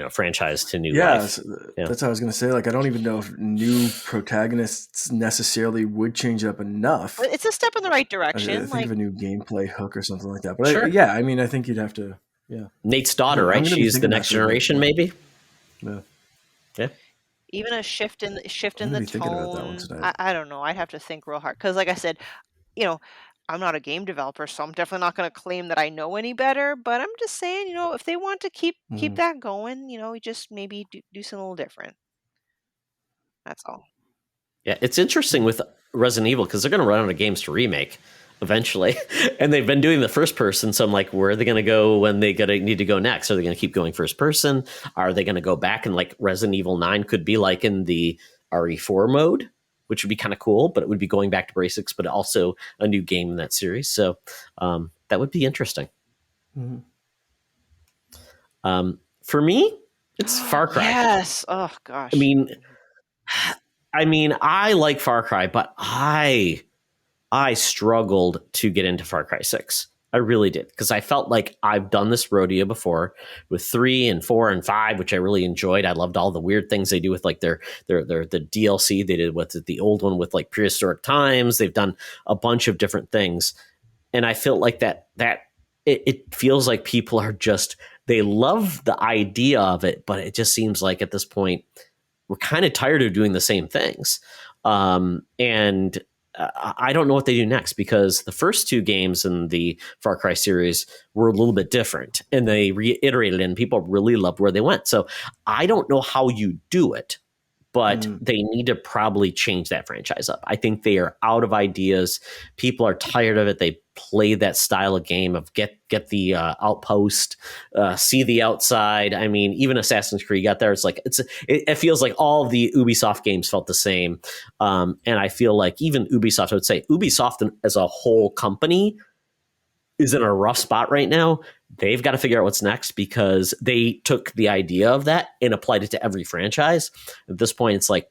Speaker 1: franchise to new life?
Speaker 2: That's what I was going to say. Like, I don't even know if new protagonists necessarily would change it up enough.
Speaker 3: But it's a step in the right direction.
Speaker 2: I think of a new gameplay hook or something like that. But
Speaker 1: Sure.
Speaker 2: I mean, I think you'd have to. Yeah.
Speaker 1: Nate's daughter, right? She's the next generation, maybe. Yeah.
Speaker 3: Even a shift in the tone. I don't know. I'd have to think real hard because, like I said, I'm not a game developer, so I'm definitely not going to claim that I know any better. But I'm just saying, if they want to keep that going, we just maybe do something a little different. That's all.
Speaker 1: Yeah, it's interesting with Resident Evil because they're going to run out of games to remake eventually, and they've been doing the first person. So I'm like, where are they going to go when they need to go next? Are they going to keep going first person? Are they going to go back and like Resident Evil 9 could be like in the RE4 mode, which would be kind of cool, but it would be going back to basics, but also a new game in that series. So that would be interesting. For me, it's Far Cry.
Speaker 3: Yes. Oh gosh.
Speaker 1: I mean, I like Far Cry, but I struggled to get into Far Cry 6. I really did, because I felt like I've done this rodeo before with 3 and 4 and 5, which I really enjoyed. I loved all the weird things they do with like the DLC they did with the old one with like prehistoric times. They've done a bunch of different things, and I feel like that it feels like people are just, they love the idea of it, but it just seems like at this point we're kind of tired of doing the same things. And I don't know what they do next, because the first 2 games in the Far Cry series were a little bit different, and they reiterated it, and people really loved where they went. So I don't know how you do it, but they need to probably change that franchise up. I think they are out of ideas. People are tired of it. They play that style of game of get the outpost, see the outside. I mean, even Assassin's Creed got there. It's like it feels like all of the Ubisoft games felt the same. And I feel like even Ubisoft, I would say Ubisoft as a whole company is in a rough spot right now. They've got to figure out what's next, because they took the idea of that and applied it to every franchise. At this point, it's like,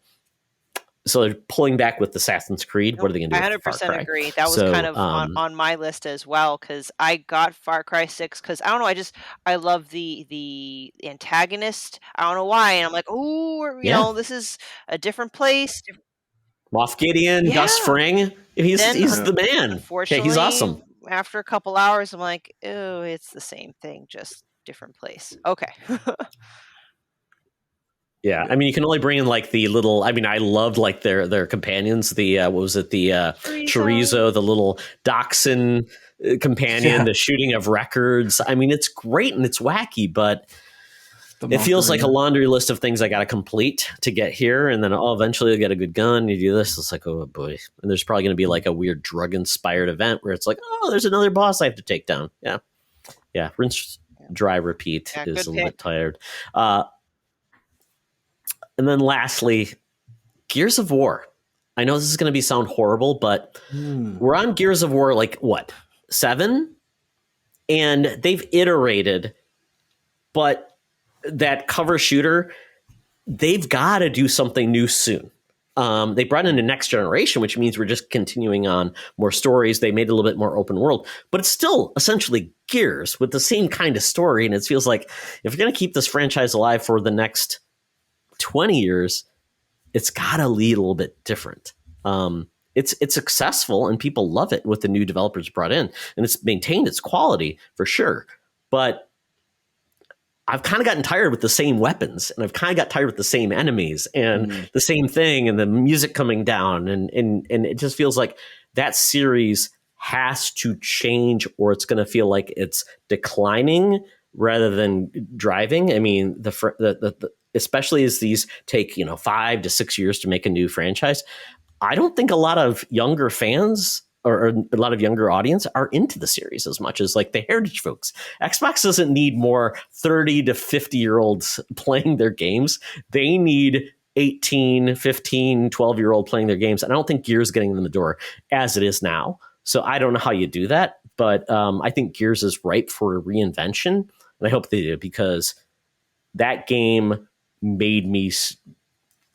Speaker 1: so they're pulling back with Assassin's Creed. What are they going to do?
Speaker 3: I 100% agree. That was kind of on my list as well, because I got Far Cry 6 because I don't know. I love the antagonist. I don't know why, and I'm like, oh, this is a different place.
Speaker 1: Moff Gideon, Gus Fring. He's the man.
Speaker 3: Unfortunately,
Speaker 1: he's awesome.
Speaker 3: After a couple hours, I'm like, oh, it's the same thing, just different place. Okay.
Speaker 1: Yeah, I mean, you can only bring in like the little. I mean, I loved like their companions. The what was it? The chorizo, the little dachshund companion, the shooting of records. I mean, it's great and it's wacky, but it feels like a laundry list of things I got to complete to get here, and then eventually I get a good gun. You do this, it's like, oh boy. And there's probably going to be like a weird drug inspired event where it's like, oh, there's another boss I have to take down. Yeah. Rinse, dry, repeat is a little bit tired. And then lastly, Gears of War. I know this is going to sound horrible, but we're on Gears of War like what, 7? And they've iterated, but that cover shooter, they've got to do something new soon. They brought in a next generation, which means we're just continuing on more stories. They made it a little bit more open world, but it's still essentially Gears with the same kind of story. And it feels like if you're going to keep this franchise alive for the next 20 years, it's got to lead a little bit different. It's successful and people love it with the new developers brought in, and it's maintained its quality for sure. But I've kind of gotten tired with the same weapons, and I've kind of got tired with the same enemies and the same thing, and the music coming down, and it just feels like that series has to change, or it's going to feel like it's declining rather than driving. I mean, the especially as these take 5 to 6 years to make a new franchise, I don't think a lot of younger fans or a lot of younger audience are into the series as much as like the heritage folks. Xbox doesn't need more 30 to 50 year olds playing their games. They need 18, 15, 12-year-old playing their games. And I don't think Gears getting them in the door as it is now. So I don't know how you do that, but I think Gears is ripe for a reinvention, and I hope they do, because that game made me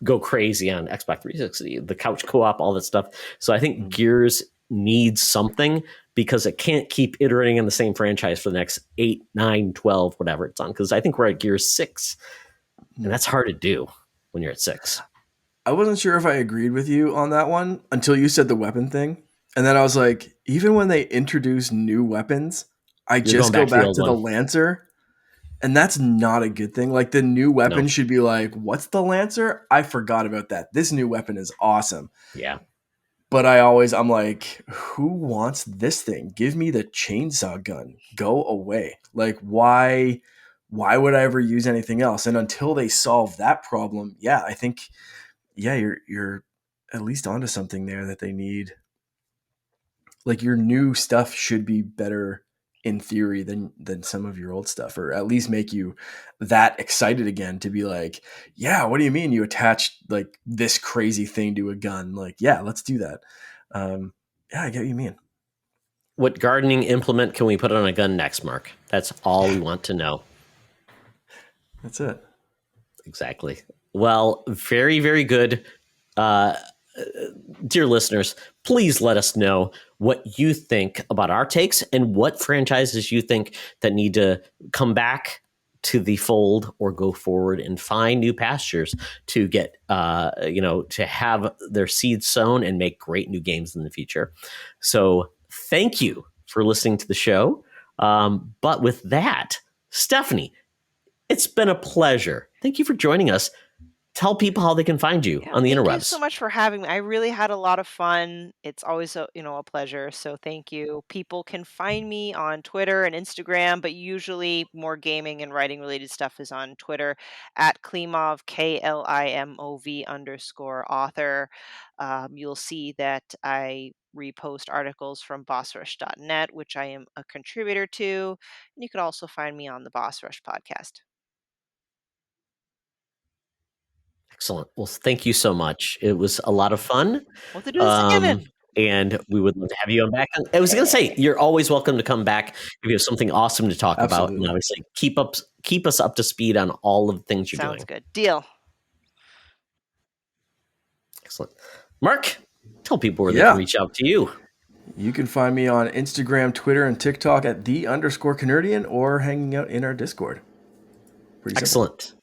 Speaker 1: go crazy on Xbox 360, the couch co-op, all that stuff. So I think Gears needs something, because it can't keep iterating on the same franchise for the next 8, 9, 12, whatever it's on. Because I think we're at Gears 6, and that's hard to do when you're at 6.
Speaker 2: I wasn't sure if I agreed with you on that one until you said the weapon thing. And then I was like, even when they introduce new weapons, I just go back to the Lancer. And that's not a good thing. Like, the new weapon should be like, what's the Lancer? I forgot about that. This new weapon is awesome.
Speaker 1: Yeah.
Speaker 2: But I'm like, who wants this thing? Give me the chainsaw gun. Go away. Like, why would I ever use anything else? And until they solve that problem, I think, you're at least onto something there that they need. Like, your new stuff should be better in theory than some of your old stuff, or at least make you that excited again to be like, what do you mean you attached like this crazy thing to a gun? Like, let's do that. I get what you mean.
Speaker 1: What gardening implement can we put on a gun next, Mark? That's all we want to know.
Speaker 2: That's it.
Speaker 1: Exactly. Well, very, very good. Dear listeners, please let us know what you think about our takes and what franchises you think that need to come back to the fold or go forward and find new pastures to get, to have their seeds sown and make great new games in the future. So thank you for listening to the show. But with that, Stephanie, it's been a pleasure. Thank you for joining us. Tell people how they can find you on the interwebs.
Speaker 3: Thank you so much for having me. I really had a lot of fun. It's always a pleasure. So thank you. People can find me on Twitter and Instagram, but usually more gaming and writing related stuff is on Twitter at Klimov, KLIMOV_author. You'll see that I repost articles from bossrush.net, which I am a contributor to. And you can also find me on the Boss Rush podcast.
Speaker 1: Excellent. Well, thank you so much. It was a lot of fun.
Speaker 3: We'll have to do this again.
Speaker 1: And we would love to have you on back. I was going to say, you're always welcome to come back if you have something awesome to talk about. And obviously, keep us up to speed on all of the things you're doing.
Speaker 3: Sounds good. Deal.
Speaker 1: Excellent. Mark, tell people where they can reach out to you.
Speaker 2: You can find me on Instagram, Twitter, and TikTok at _Canardian, or hanging out in our Discord. Pretty
Speaker 1: Excellent.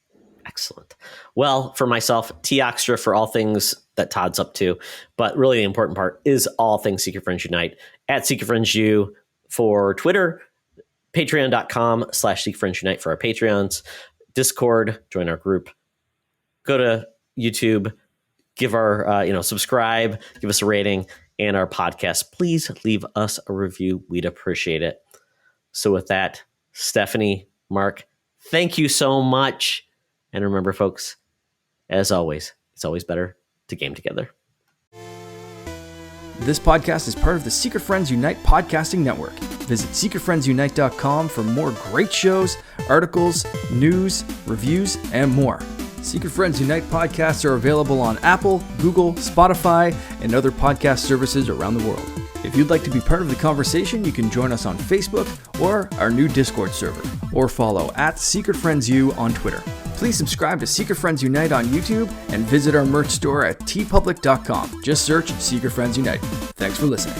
Speaker 1: Excellent. Well, for myself, T-Oxtra for all things that Todd's up to. But really the important part is all things Secret Friends Unite. At Secret Friends U for Twitter, patreon.com/Secret Friends Unite for our Patreons, Discord, join our group. Go to YouTube, give our, subscribe, give us a rating, and our podcast. Please leave us a review. We'd appreciate it. So with that, Stephanie, Mark, thank you so much. And remember, folks, as always, it's always better to game together.
Speaker 4: This podcast is part of the Secret Friends Unite podcasting network. Visit secretfriendsunite.com for more great shows, articles, news, reviews, and more. Secret Friends Unite podcasts are available on Apple, Google, Spotify, and other podcast services around the world. If you'd like to be part of the conversation, you can join us on Facebook or our new Discord server, or follow at Secret Friends U on Twitter. Please subscribe to Secret Friends Unite on YouTube and visit our merch store at tpublic.com. Just search Secret Friends Unite. Thanks for listening.